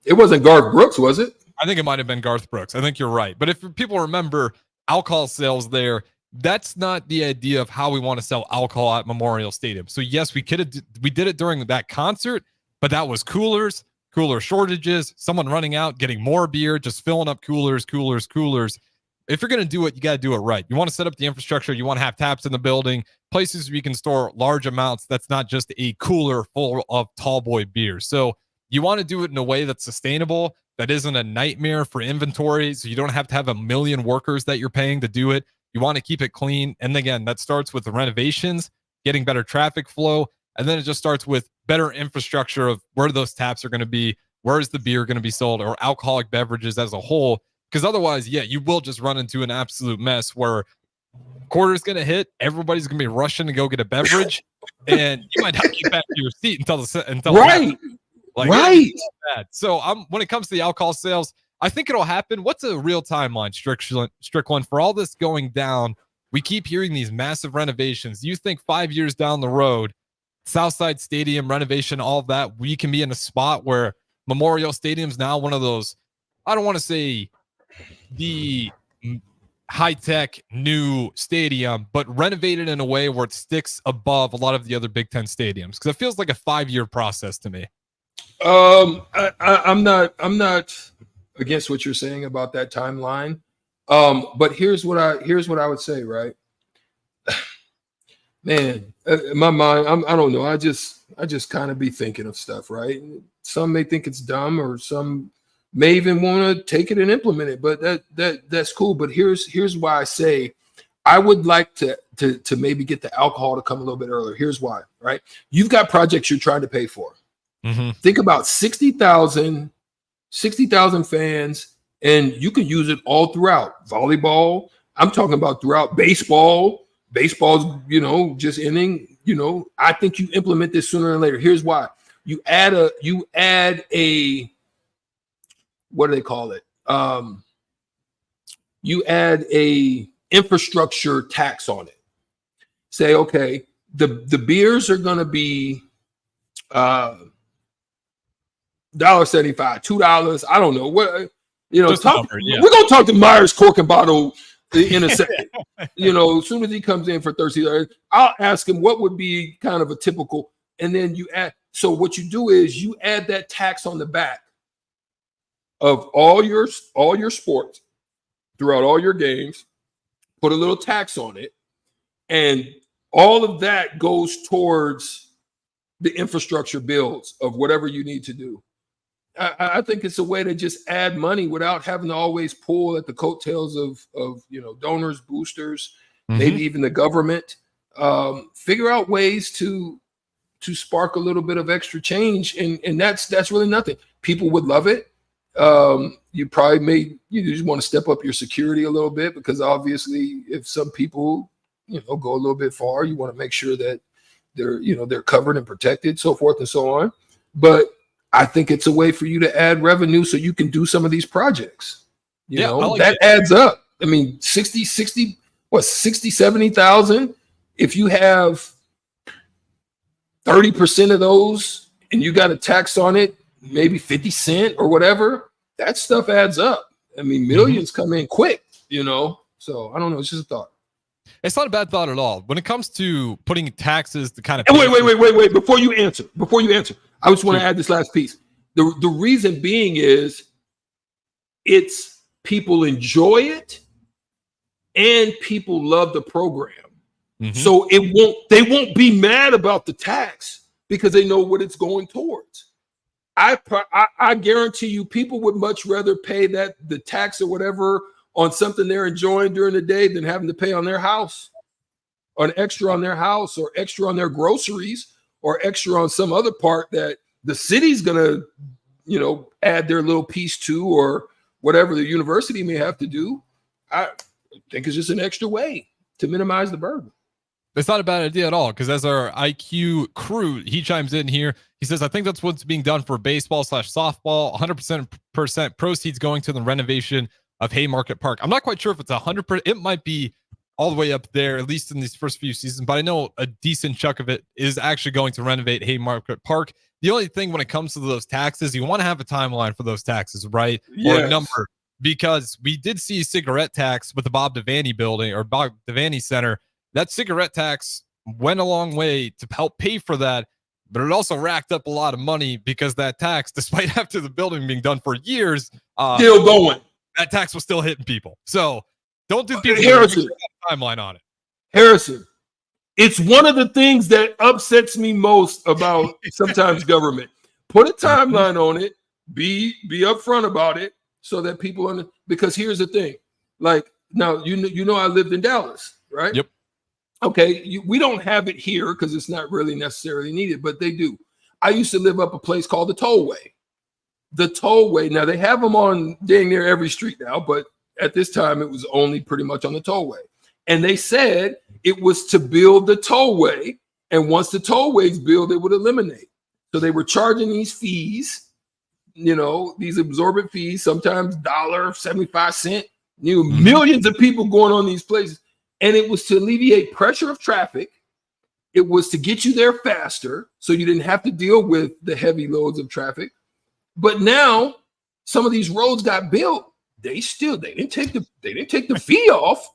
It wasn't Garth Brooks, was it? I think it might have been Garth Brooks. I think you're right. But if people remember alcohol sales there, that's not the idea of how we want to sell alcohol at Memorial Stadium. So yes, we did it during that concert, but that was cooler shortages, someone running out, getting more beer, just filling up coolers. If you're going to do it, you got to do it right. You want to set up the infrastructure. You want to have taps in the building, places where you can store large amounts. That's not just a cooler full of tall boy beer. So you want to do it in a way that's sustainable, that isn't a nightmare for inventory. So you don't have to have a million workers that you're paying to do it. You want to keep it clean. And again, that starts with the renovations, getting better traffic flow. And then it just starts with better infrastructure of where those taps are going to be, where is the beer going to be sold, or alcoholic beverages as a whole. Because otherwise, you will just run into an absolute mess where quarter's going to hit, everybody's going to be rushing to go get a beverage, and you might have to get back to your seat until right. Right. So when it comes to the alcohol sales, I think it'll happen. What's a real timeline, Strickland, for all this going down? We keep hearing these massive renovations. You think 5 years down the road, Southside Stadium renovation, all of that, we can be in a spot where Memorial Stadium's now one of those, I don't want to say the high-tech new stadium, but renovated in a way where it sticks above a lot of the other Big Ten stadiums, because it feels like a 5-year process to me. I'm not against what you're saying about that timeline, but here's what I would say, right? Man, in my mind, I don't know. I just kind of be thinking of stuff, right? Some may think it's dumb, or some may even want to take it and implement it, but that's cool. But here's why I say I would like to maybe get the alcohol to come a little bit earlier. Here's why, right? You've got projects you're trying to pay for, Think about 60,000 fans, and you can use it all throughout volleyball. I'm talking about throughout baseball. Baseball's, just ending. I think you implement this sooner than later. Here's why. You add a what do they call it? You add a infrastructure tax on it. Say, okay, the beers are going to be $1.75, $2. I don't know what, we're going to talk to Myers Cork and Bottle in a second. As soon as he comes in for $30, I'll ask him what would be kind of a typical, and then you add. So what you do is you add that tax on the back of all your sports throughout all your games, put a little tax on it, and all of that goes towards the infrastructure builds of whatever you need to do. I think it's a way to just add money without having to always pull at the coattails of donors, boosters, maybe even the government. Figure out ways to spark a little bit of extra change, and that's really nothing. People would love it. You probably you just want to step up your security a little bit, because obviously if some people go a little bit far, you want to make sure that they're covered and protected, so forth and so on. But I think it's a way for you to add revenue so you can do some of these projects. That adds up. I mean, 70,000. If you have 30% of those and you got a tax on it, maybe 50 cents or whatever, that stuff adds up. I mean, millions come in quick, So I don't know. It's just a thought. It's not a bad thought at all. When it comes to putting taxes, the kind of wait. Before you answer, I just want to add this last piece. The reason being is it's people enjoy it and people love the program. So they won't be mad about the tax because they know what it's going towards. I guarantee you people would much rather pay the tax or whatever on something they're enjoying during the day than having to pay on their house, or an extra on their house, or extra on their groceries, or extra on some other part that the city's gonna, add their little piece to, or whatever the university may have to do. I think it's just an extra way to minimize the burden. It's not a bad idea at all, because as our IQ crew, he chimes in here. He says, I think that's what's being done for baseball/softball. 100% proceeds going to the renovation of Haymarket Park. I'm not quite sure if it's 100%. It might be all the way up there, at least in these first few seasons, but I know a decent chunk of it is actually going to renovate Haymarket Park. The only thing when it comes to those taxes, you want to have a timeline for those taxes, right? Yes. Or a number, because we did see a cigarette tax with the Bob Devaney building, or Bob Devaney Center. That cigarette tax went a long way to help pay for that, but it also racked up a lot of money because that tax, despite after the building being done for years, still going. That tax was still hitting people. So don't do people Harrison, timeline on it. Harrison, it's one of the things that upsets me most about sometimes government. Put a timeline on it. Be upfront about it so that people because here's the thing. Like now, I lived in Dallas, right? Yep. Okay, we don't have it here because it's not really necessarily needed, but they do. I used to live up a place called the Tollway. The Tollway, now they have them on dang near every street now, but at this time it was only pretty much on the Tollway. And they said it was to build the Tollway, and once the Tollway's built, it would eliminate. So they were charging these fees, these absorbent fees, sometimes $1.75, millions of people going on these places. And it was to alleviate pressure of traffic. It was to get you there faster so you didn't have to deal with the heavy loads of traffic. But now some of these roads got built. They didn't take the fee off.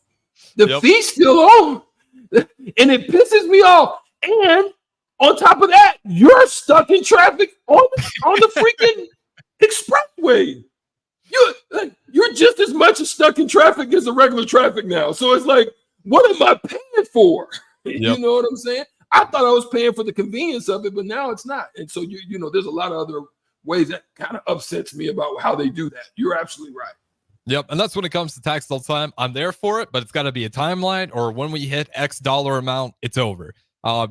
The fee's still on. And it pisses me off. And on top of that, you're stuck in traffic on the freaking expressway. You're just as much stuck in traffic as the regular traffic now. So it's like, what am I paying for? You know what I'm saying? I thought I was paying for the convenience of it, but now it's not. And so there's a lot of other ways that kind of upsets me about how they do that. You're absolutely right. Yep. And that's when it comes to tax all the time. I'm there for it, but it's got to be a timeline, or when we hit X dollar amount, it's over.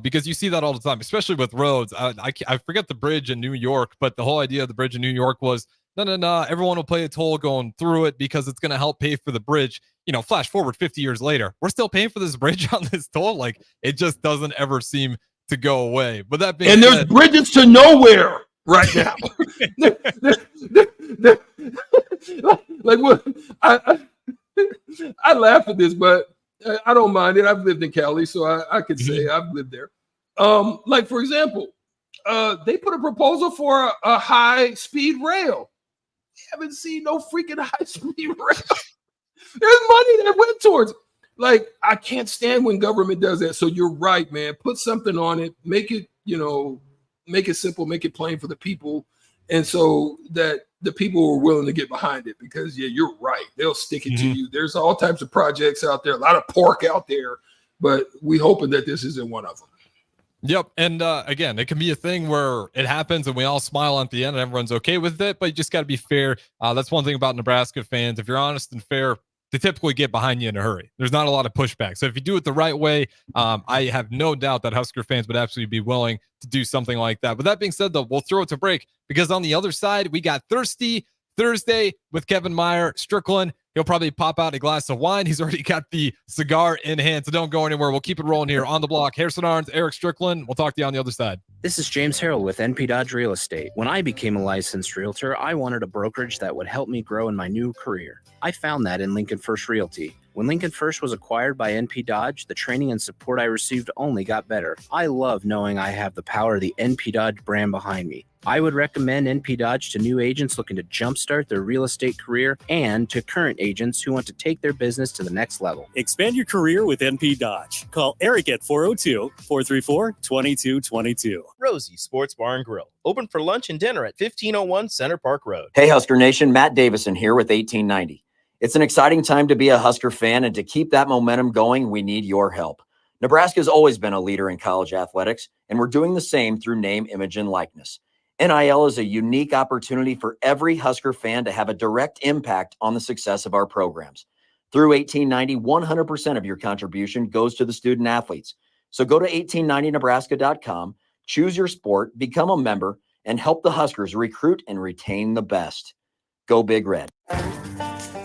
because you see that all the time, especially with roads. I forget the bridge in New York, but the whole idea of the bridge in New York was, no, everyone will pay a toll going through it because it's going to help pay for the bridge. Flash forward 50 years later, we're still paying for this bridge on this toll. Like, it just doesn't ever seem to go away. But that being there's bridges to nowhere right now. Like what? I laugh at this, but I don't mind it. I've lived in Cali, so I could say I've lived there. Like for example, they put a proposal for a high-speed rail. Haven't seen no freaking high-speed rail. There's money that went towards it. Like, I can't stand when government does that. So you're right, man. Put something on it. Make it, make it simple, make it plain for the people. And so that the people are willing to get behind it because, yeah, you're right. They'll stick it to you. There's all types of projects out there, a lot of pork out there, but we hoping that this isn't one of them. Yep. And again, it can be a thing where it happens and we all smile at the end and everyone's okay with it, but you just got to be fair. That's one thing about Nebraska fans. If you're honest and fair, they typically get behind you in a hurry. There's not a lot of pushback. So if you do it the right way, I have no doubt that Husker fans would absolutely be willing to do something like that. But that being said, though, we'll throw it to break because on the other side, we got Thirsty Thursday with Kevin Meyer, Strickland. He'll probably pop out a glass of wine. He's already got the cigar in hand, so don't go anywhere. We'll keep it rolling here on the block. Harrison Arns, Erick Strickland. We'll talk to you on the other side. This is James Harrell with NP Dodge Real Estate. When I became a licensed realtor, I wanted a brokerage that would help me grow in my new career. I found that in Lincoln First Realty. When Lincoln First was acquired by NP Dodge, the training and support I received only got better. I love knowing I have the power of the NP Dodge brand behind me. I would recommend NP Dodge to new agents looking to jumpstart their real estate career and to current agents who want to take their business to the next level. Expand your career with NP Dodge. Call Eric at 402-434-2222. Rosie Sports Bar and Grill, open for lunch and dinner at 1501 Center Park Road. Hey, Husker Nation, Matt Davison here with 1890. It's an exciting time to be a Husker fan, and to keep that momentum going, we need your help. Nebraska has always been a leader in college athletics, and we're doing the same through name, image, and likeness. NIL is a unique opportunity for every Husker fan to have a direct impact on the success of our programs. Through 1890, 100% of your contribution goes to the student athletes. So go to 1890nebraska.com, choose your sport, become a member, and help the Huskers recruit and retain the best. Go Big Red.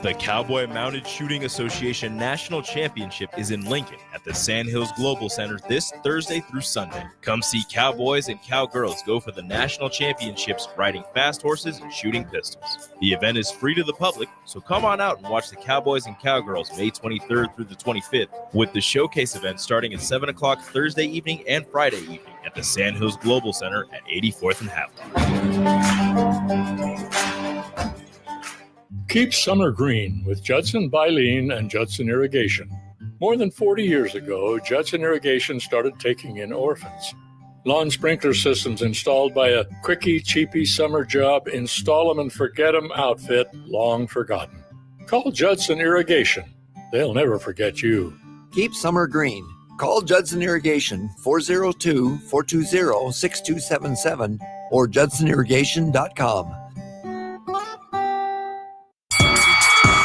The Cowboy Mounted Shooting Association National Championship is in Lincoln at the Sandhills Global Center this Thursday through Sunday. Come see cowboys and cowgirls go for the national championships riding fast horses and shooting pistols. The event is free to the public, so come on out and watch the cowboys and cowgirls May 23rd through the 25th, with the showcase event starting at 7 o'clock Thursday evening and Friday evening at the Sandhills Global Center at 84th and Haviland. Keep summer green with Judson Baleen and Judson Irrigation. More than 40 years ago, Judson Irrigation started taking in orphans. Lawn sprinkler systems installed by a quickie, cheapy summer job, install 'em and forget 'em outfit long forgotten. Call Judson Irrigation. They'll never forget you. Keep summer green. Call Judson Irrigation 402-420-6277 or judsonirrigation.com.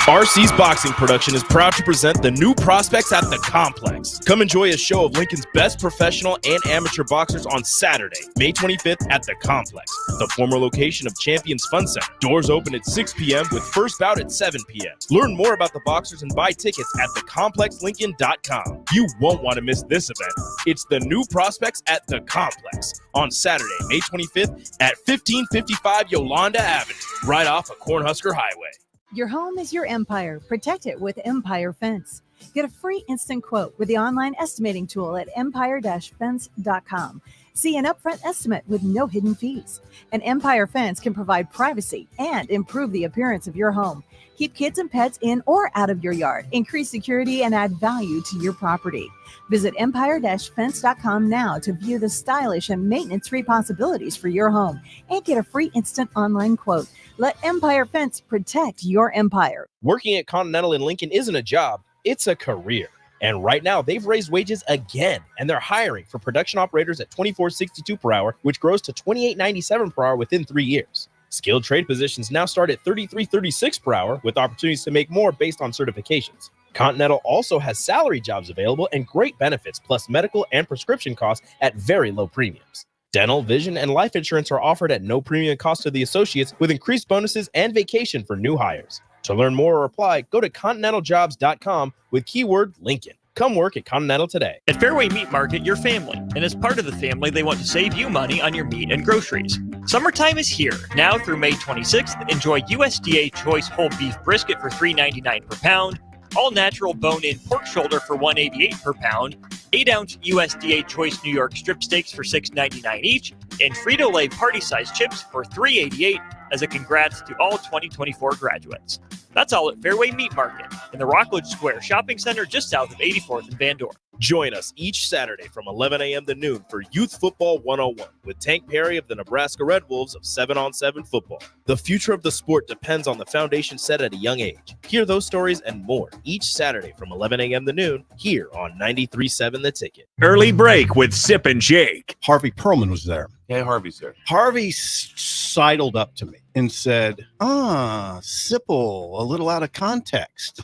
RC's Boxing Production is proud to present the new prospects at the Complex. Come enjoy a show of Lincoln's best professional and amateur boxers on Saturday, May 25th at the Complex, the former location of Champions Fun Center. Doors open at 6 p.m. with first bout at 7 p.m. Learn more about the boxers and buy tickets at thecomplexlincoln.com. You won't want to miss this event. It's the new prospects at the Complex on Saturday, May 25th at 1555 Yolanda Avenue, right off of Cornhusker Highway. Your home is your empire. Protect it with Empire Fence. Get a free instant quote with the online estimating tool at empire-fence.com. See an upfront estimate with no hidden fees. An Empire Fence can provide privacy and improve the appearance of your home. Keep kids and pets in or out of your yard. Increase security and add value to your property. Visit empire-fence.com now to view the stylish and maintenance-free possibilities for your home and get a free instant online quote. Let Empire Fence protect your empire. Working at Continental in Lincoln isn't a job, it's a career. And right now, they've raised wages again, and they're hiring for production operators at $24.62 per hour, which grows to $28.97 per hour within 3 years. Skilled trade positions now start at $33.36 per hour, with opportunities to make more based on certifications. Continental also has salary jobs available and great benefits, plus medical and prescription costs at very low premiums. Dental, vision, and life insurance are offered at no premium cost to the associates with increased bonuses and vacation for new hires. To learn more or apply, go to continentaljobs.com with keyword Lincoln. Come work at Continental today. At Fairway Meat Market, you're family. And as part of the family, they want to save you money on your meat and groceries. Summertime is here. Now through May 26th, enjoy USDA Choice Whole Beef Brisket for $3.99 per pound, all natural bone-in pork shoulder for $1.88 per pound, 8-ounce USDA Choice New York strip steaks for $6.99 each, and Frito-Lay party-sized chips for $3.88 as a congrats to all 2024 graduates. That's all at Fairway Meat Market in the Rockledge Square Shopping Center just south of 84th and Van Dorn. Join us each Saturday from 11 a.m. to noon for Youth Football 101 with Tank Perry of the Nebraska Red Wolves of 7-on-7 football. The future of the sport depends on the foundation set at a young age. Hear those stories and more each Saturday from 11 a.m. to noon here on 93.7 The Ticket. Early break with Sip and Jake. Harvey Perlman was there. Hey, Harvey, sir. Harvey sidled up to me and said, Sipple, a little out of context.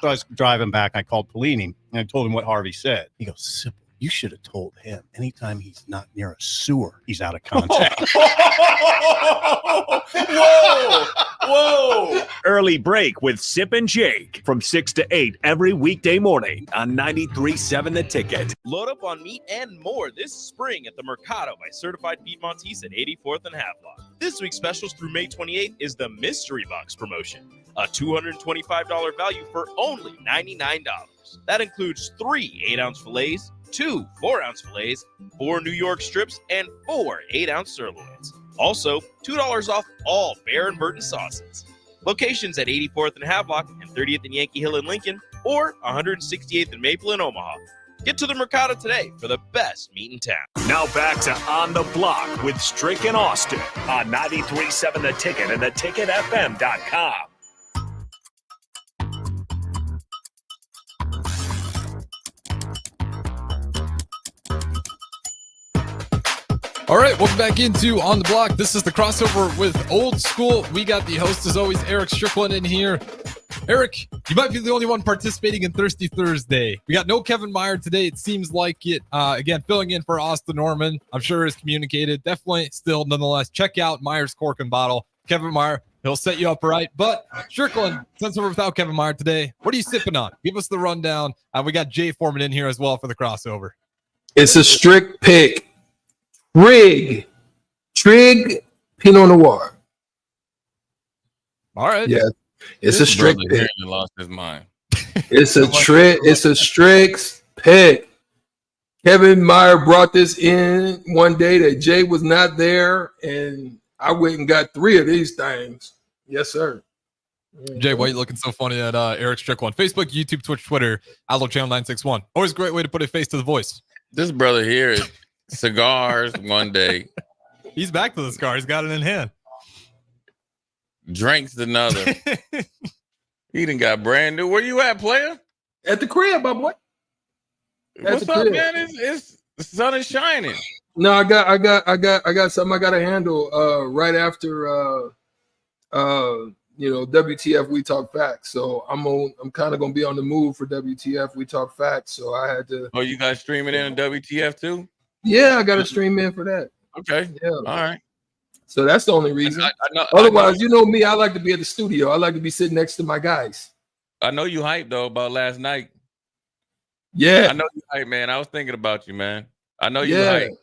So I was driving back. I called Pelini and I told him what Harvey said. He goes, Sipple, you should have told him anytime he's not near a sewer, he's out of context. Whoa. Early break with Sip and Jake from 6 to 8 every weekday morning on 93.7 The Ticket. Load up on meat and more this spring at the Mercado by Certified Piedmontese at 84th and Havelock. This week's specials through May 28th is the Mystery Box promotion, a $225 value for only $99. That includes 3 8-ounce fillets, 2 4-ounce fillets, 4 New York strips, and 4 8-ounce sirloins. Also, $2 off all Bear and Burton sauces. Locations at 84th and Havelock and 30th and Yankee Hill in Lincoln, or 168th and Maple in Omaha. Get to the Mercado today for the best meat in town. Now back to On the Block with Strick and Austin on 93.7 The Ticket and theticketfm.com. All right, welcome back into On the Block. This is the crossover with Old School. We got the host, as always, Erick Strickland in here. Eric, you might be the only one participating in Thirsty Thursday. We got no Kevin Meyer today. It seems like it. Again, filling in for Austin Norman. I'm sure is communicated. Definitely still, nonetheless, check out Meyer's Cork and Bottle. Kevin Meyer, he'll set you up right. But Strickland, since we're without Kevin Meyer today, what are you sipping on? Give us the rundown. We got Jay Foreman in here as well for the crossover. It's a strict pick. Trig Pinot Noir. All right. Yeah, it's a strict pick. Lost his mind. It's a strict pick. Kevin Meyer brought this in one day that Jay was not there, and I went and got 3 of these things. Yes, sir. Jay, why are you looking so funny at Erick Strickland? Facebook, YouTube, Twitch, Twitter, Allo Channel 961. Always a great way to put a face to the voice. This brother here is cigars one day. He's back to the cigar. He's got it in hand. Drinks another. He done got brand new. Where you at, player? At the crib, my boy. What's up, man? It's the sun is shining. No, I got something I got to handle right after WTF We Talk Facts. So I'm kind of gonna be on the move for WTF We Talk Facts. So I had to. Oh, you guys streaming in WTF too? Yeah, I got to stream in for that. Okay. Yeah. All right. So that's the only reason. I know, Otherwise, you know me, I like to be at the studio. I like to be sitting next to my guys. I know you hyped though about last night. Yeah. I know you hyped, man. I was thinking about you, man. I know you Yeah. hyped.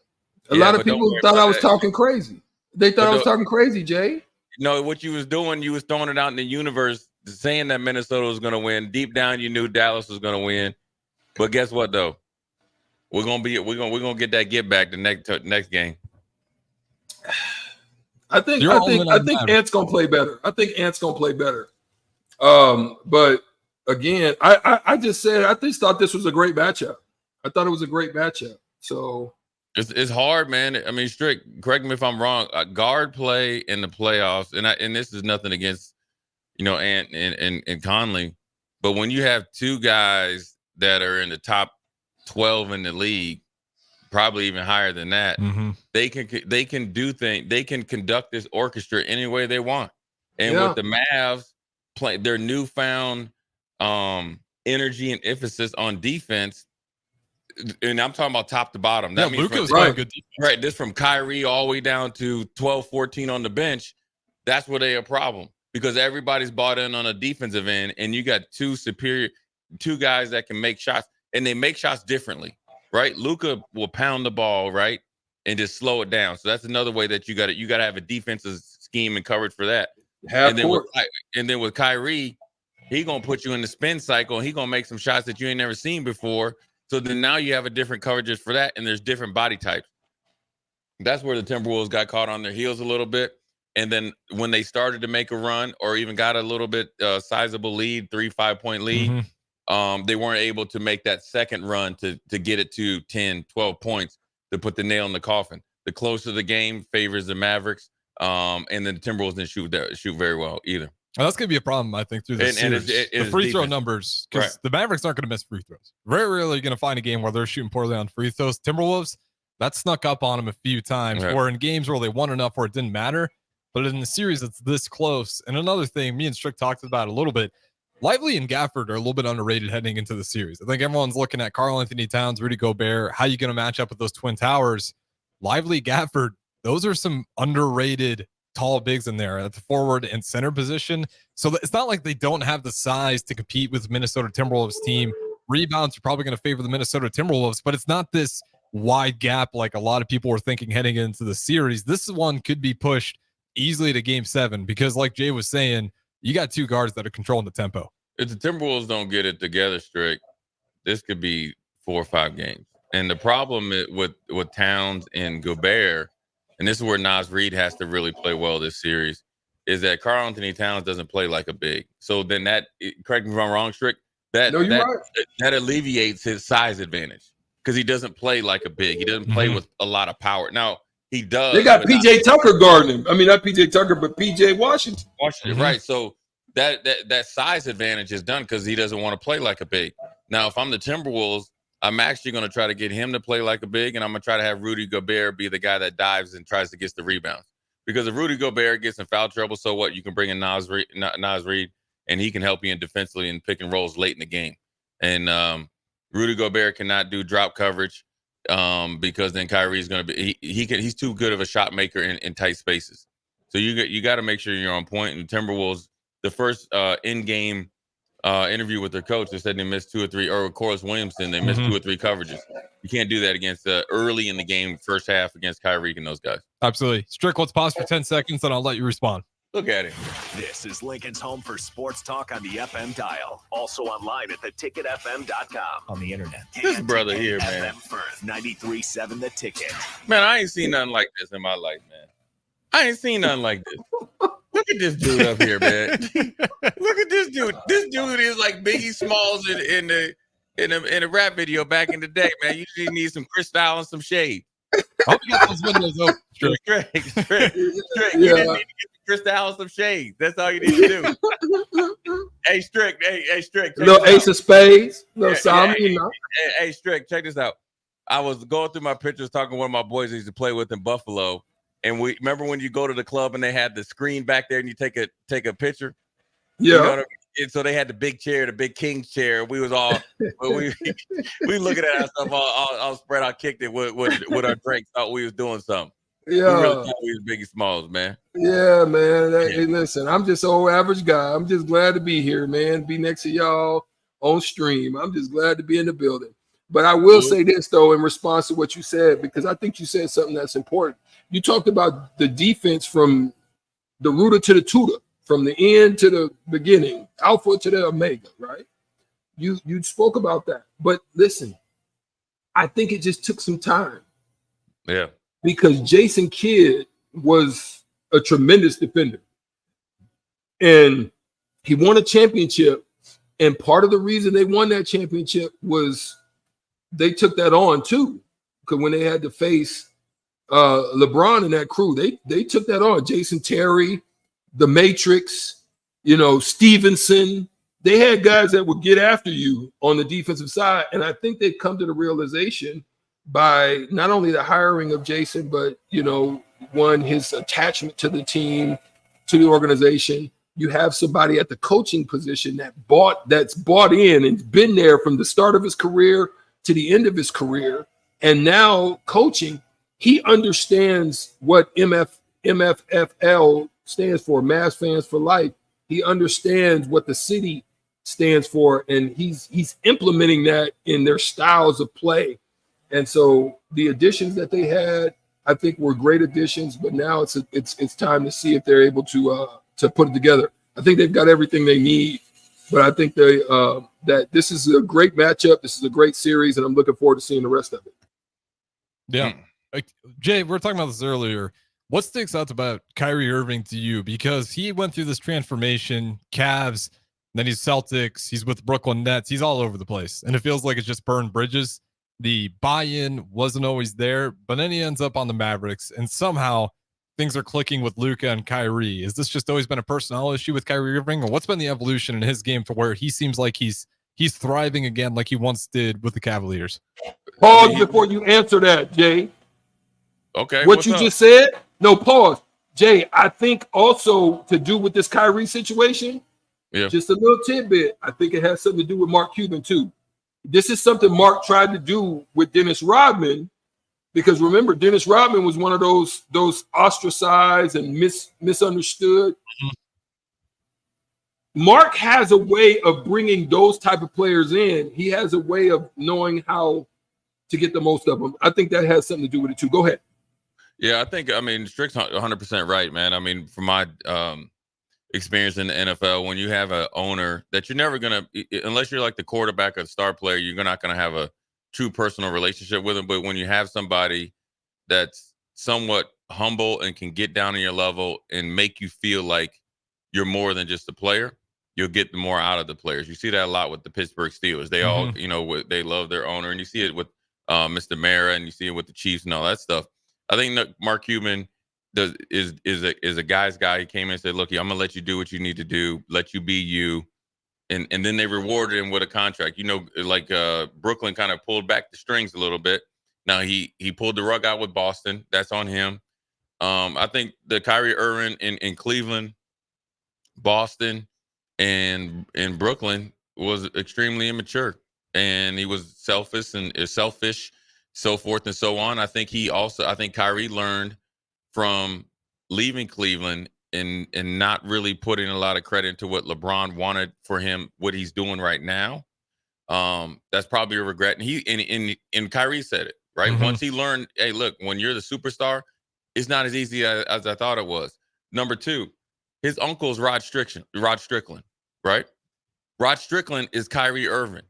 A lot of people thought I was talking crazy. They thought I was talking crazy, Jay. You know what you was doing? You was throwing it out in the universe, saying that Minnesota was going to win. Deep down, you knew Dallas was going to win. But guess what, though? We're gonna get that get back the next game. I think Ant's gonna play better. But again, I just thought this was a great matchup. I thought it was a great matchup. So it's hard, man. I mean, Strick, correct me if I'm wrong. Guard play in the playoffs, and this is nothing against Ant and Conley, but when you have 2 guys that are in the top 12 in the league, probably even higher than that, they can do things. They can conduct this orchestra any way they want. And with the Mavs play their newfound energy and emphasis on defense, and I'm talking about top to bottom. Yeah, That means Luka was playing good defense. Right, this from Kyrie all the way down to 12, 14 on the bench. That's where they a problem because everybody's bought in on a defensive end, and you got two guys that can make shots, and they make shots differently, right? Luka will pound the ball, right, and just slow it down. So that's another way that you got to have a defensive scheme and coverage for that. And then with Kyrie, he gonna put you in the spin cycle. He gonna make some shots that you ain't never seen before. So then now you have a different coverages for that, and there's different body types. That's where the Timberwolves got caught on their heels a little bit. And then when they started to make a run or even got a little bit sizable lead, 3-5 point lead, they weren't able to make that second run to get it to 10, 12 points to put the nail in the coffin. The closer the game favors the Mavericks, and then the Timberwolves didn't shoot very well either. Well, that's going to be a problem, I think, through the series. The free throw numbers, because the Mavericks aren't going to miss free throws. Very rarely going to find a game where they're shooting poorly on free throws. Timberwolves, that snuck up on them a few times, or in games where they won enough where it didn't matter. But in the series, it's this close. And another thing, me and Strick talked about a little bit, Lively and Gafford are a little bit underrated heading into the series. I think everyone's looking at Karl-Anthony Towns, Rudy Gobert. How are you going to match up with those Twin Towers? Lively, Gafford, those are some underrated tall bigs in there at the forward and center position. So it's not like they don't have the size to compete with Minnesota Timberwolves team. Rebounds are probably going to favor the Minnesota Timberwolves, but it's not this wide gap like a lot of people were thinking heading into the series. This one could be pushed easily to game 7 because, like Jay was saying, you got two guards that are controlling the tempo. If the Timberwolves don't get it together, Strick, this could be 4 or 5 games. And the problem with Towns and Gobert, and this is where Naz Reid has to really play well this series, is that Karl-Anthony Towns doesn't play like a big. So then correct me if I'm wrong, Strick, that alleviates his size advantage because he doesn't play like a big. He doesn't play with a lot of power. Now, he does. They got PJ Tucker guarding him. I mean, not PJ Tucker, but PJ Washington. Right. So that size advantage is done because he doesn't want to play like a big. Now, if I'm the Timberwolves, I'm actually going to try to get him to play like a big, and I'm going to try to have Rudy Gobert be the guy that dives and tries to get the rebounds. Because if Rudy Gobert gets in foul trouble, so what? You can bring in Naz Reid, and he can help you in defensively and pick and rolls late in the game. And Rudy Gobert cannot do drop coverage because then Kyrie's going to be he's too good of a shot maker in tight spaces. So you got to make sure you're on point. And Timberwolves, the first in-game interview with their coach, they said they missed 2 or 3, or Corliss Williamson, they missed 2 or 3 coverages. You can't do that against early in the game, first half against Kyrie and those guys. Absolutely. Strick, let's pause for 10 seconds, and I'll let you respond. Look at it. This is Lincoln's home for sports talk on the FM dial. Also online at theticketfm.com. On the internet. This brother here, man. FM Firth, 93.7 The Ticket. Man, I ain't seen nothing like this in my life, man. I ain't seen nothing like this. Look at this dude up here, man. Look at this dude. This dude is like Biggie Smalls in a rap video back in the day, man. You just need some crystal and some shade. I hope you got those windows open. Strick. You just need to get the crystal and some shade. That's all you need to do. Hey, Strick. Hey, Strick. No ace of spades. No Simon, you know. Hey, Strick, check this out. I was going through my pictures talking to one of my boys I used to play with in Buffalo. And we remember when you go to the club and they had the screen back there and you take a picture. Yeah. You know what I mean? And so they had the big chair, the big king's chair. We was all we looking at ourselves all spread out, kicked it with our drinks. Thought we was doing something. Yeah. We really thought we was Biggie Smalls, man. Yeah, man. Hey, listen, I'm just an old average guy. I'm just glad to be here, man. Be next to y'all on stream. I'm just glad to be in the building. But I will say this, though, in response to what you said, because I think you said something that's important. You talked about the defense from the rooter to the tutor, from the end to the beginning, alpha to the omega, right? You spoke about that. But listen, I think it just took some time. Yeah. Because Jason Kidd was a tremendous defender. And he won a championship. And part of the reason they won that championship was they took that on too. Because when they had to face LeBron and that crew, they took that on. Jason Terry, the Matrix, Stevenson. They had guys that would get after you on the defensive side. And I think they've come to the realization by not only the hiring of Jason, but, his attachment to the team, to the organization, you have somebody at the coaching position that's bought in and been there from the start of his career to the end of his career. And now coaching, he understands what MFFL stands for, Mass Fans for Life. He understands what the city stands for, and he's implementing that in their styles of play. And so the additions that they had, I think, were great additions. But now it's time to see if they're able to put it together. I think they've got everything they need, but I think that this is a great matchup. This is a great series, and I'm looking forward to seeing the rest of it. Yeah. Like, Jay, we were talking about this earlier. What sticks out about Kyrie Irving to you? Because he went through this transformation, Cavs, then he's Celtics, he's with Brooklyn Nets, he's all over the place. And it feels like it's just burned bridges. The buy-in wasn't always there, but then he ends up on the Mavericks, and somehow things are clicking with Luka and Kyrie. Is this just always been a personnel issue with Kyrie Irving, or what's been the evolution in his game to where he seems like he's thriving again like he once did with the Cavaliers? Pause before you answer that, Jay. Okay. What you just said? No, pause. Jay, I think also to do with this Kyrie situation, just a little tidbit, I think it has something to do with Mark Cuban too. This is something Mark tried to do with Dennis Rodman, because remember, Dennis Rodman was one of those ostracized and misunderstood. Mark has a way of bringing those type of players in. He has a way of knowing how to get the most of them. I think that has something to do with it too. Go ahead. Yeah, I mean, Strick's 100% right, man. I mean, from my experience in the NFL, when you have an owner that you're never going to, unless you're like the quarterback or the star player, you're not going to have a true personal relationship with them. But when you have somebody that's somewhat humble and can get down on your level and make you feel like you're more than just a player, you'll get more out of the players. You see that a lot with the Pittsburgh Steelers. They all, they love their owner, and you see it with Mr. Mara, and you see it with the Chiefs and all that stuff. I think that Mark Cuban is a guy's guy. He came in and said, "Look, I'm gonna let you do what you need to do, let you be you," and then they rewarded him with a contract. Like Brooklyn kind of pulled back the strings a little bit. Now he pulled the rug out with Boston. That's on him. I think the Kyrie Irving in Cleveland, Boston, and in Brooklyn was extremely immature, and he was selfish, so forth and so on. I think Kyrie learned from leaving Cleveland and not really putting a lot of credit into what LeBron wanted for him, what he's doing right now. That's probably a regret. And Kyrie said it, right? Once he learned, hey, look, when you're the superstar, it's not as easy as I thought it was. Number two, his uncle's Rod Strickland, right? Rod Strickland is Kyrie Irving.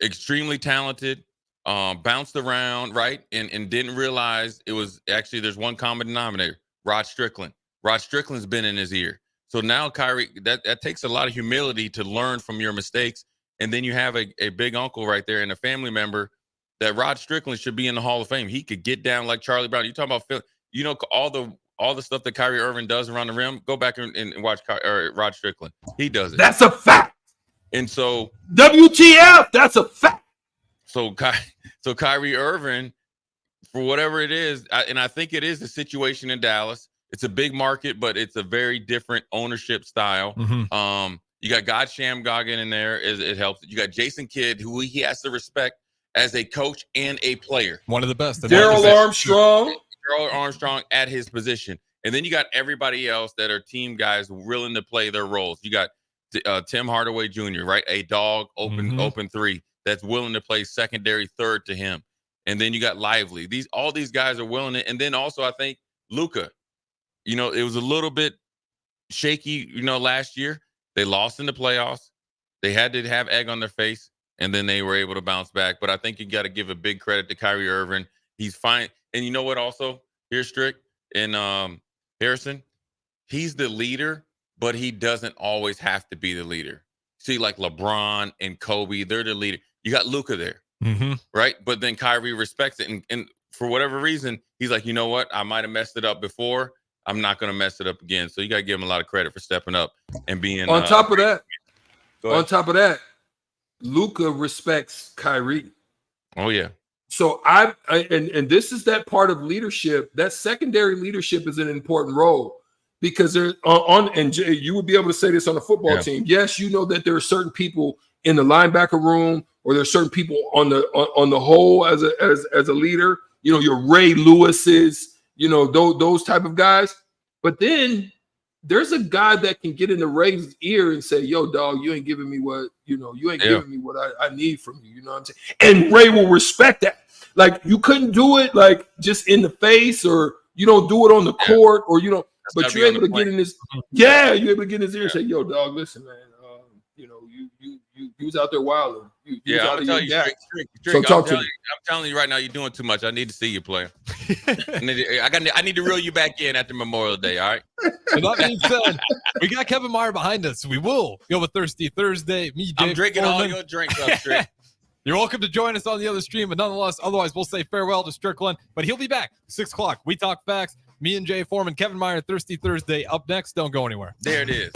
Extremely talented, bounced around, right? And didn't realize it was actually, there's one common denominator, Rod Strickland. Rod Strickland's been in his ear. So now Kyrie, that takes a lot of humility to learn from your mistakes. And then you have a big uncle right there and a family member that Rod Strickland should be in the Hall of Fame. He could get down like Charlie Brown. You talk about Phil, all the stuff that Kyrie Irving does around the rim. Go back and watch Rod Strickland. He does it. That's a fact. And so WTF, that's a fact. So Kyrie Irving, for whatever it is, and I think it is the situation in Dallas. It's a big market, but it's a very different ownership style. You got God Shamgoggin in there. It helps. You got Jason Kidd, who he has to respect as a coach and a player. One of the best. Daryl Armstrong at his position. And then you got everybody else that are team guys willing to play their roles. You got Tim Hardaway Jr., right? A dog, open three that's willing to play secondary third to him. And then you got Lively. All these guys are willing to. And then also I think Luka, it was a little bit shaky, last year. They lost in the playoffs. They had to have egg on their face, and then they were able to bounce back. But I think you got to give a big credit to Kyrie Irving. He's fine. And you know what also? Here's Strick and Harrison. He's the leader, but he doesn't always have to be the leader. See, like LeBron and Kobe, they're the leader. You got Luka there, right? But then Kyrie respects it. And for whatever reason, he's like, you know what? I might have messed it up before. I'm not going to mess it up again. So you got to give him a lot of credit for stepping up and being. On top of that, Luka respects Kyrie. Oh, yeah. So and this is that part of leadership. That secondary leadership is an important role. because they're and Jay, you would be able to say this on a football team. Yes, you know that there are certain people in the linebacker room, or there are certain people on the whole as a leader. You know, your Ray Lewis's, you know, those type of guys. But then there's a guy that can get in the Ray's ear and say, "Yo, dog, you ain't giving me what giving me what I need from you." You know what I'm saying? And Ray will respect that. Like, you couldn't do it like just in the face, or you don't do it on the court, or you know. But you're able to get in his, you're able to get in his ear and say, "Yo, dog, listen, man, you know, you was out there wilding." I'm telling you, Strick, I'm telling you right now, you're doing too much. I need to see you play. I need to reel you back in after Memorial Day. All right. So that being said, we got Kevin Meyer behind us. We will go with Thirsty Thursday. Me, Dave I'm drinking Foreman. all your drinks up, Strick. You're welcome to join us on the other stream, but nonetheless, otherwise, we'll say farewell to Strickland. But he'll be back 6 o'clock. We talk facts. Me and Jay Foreman, Kevin Meyer, Thirsty Thursday. Up next. Don't go anywhere. There it is.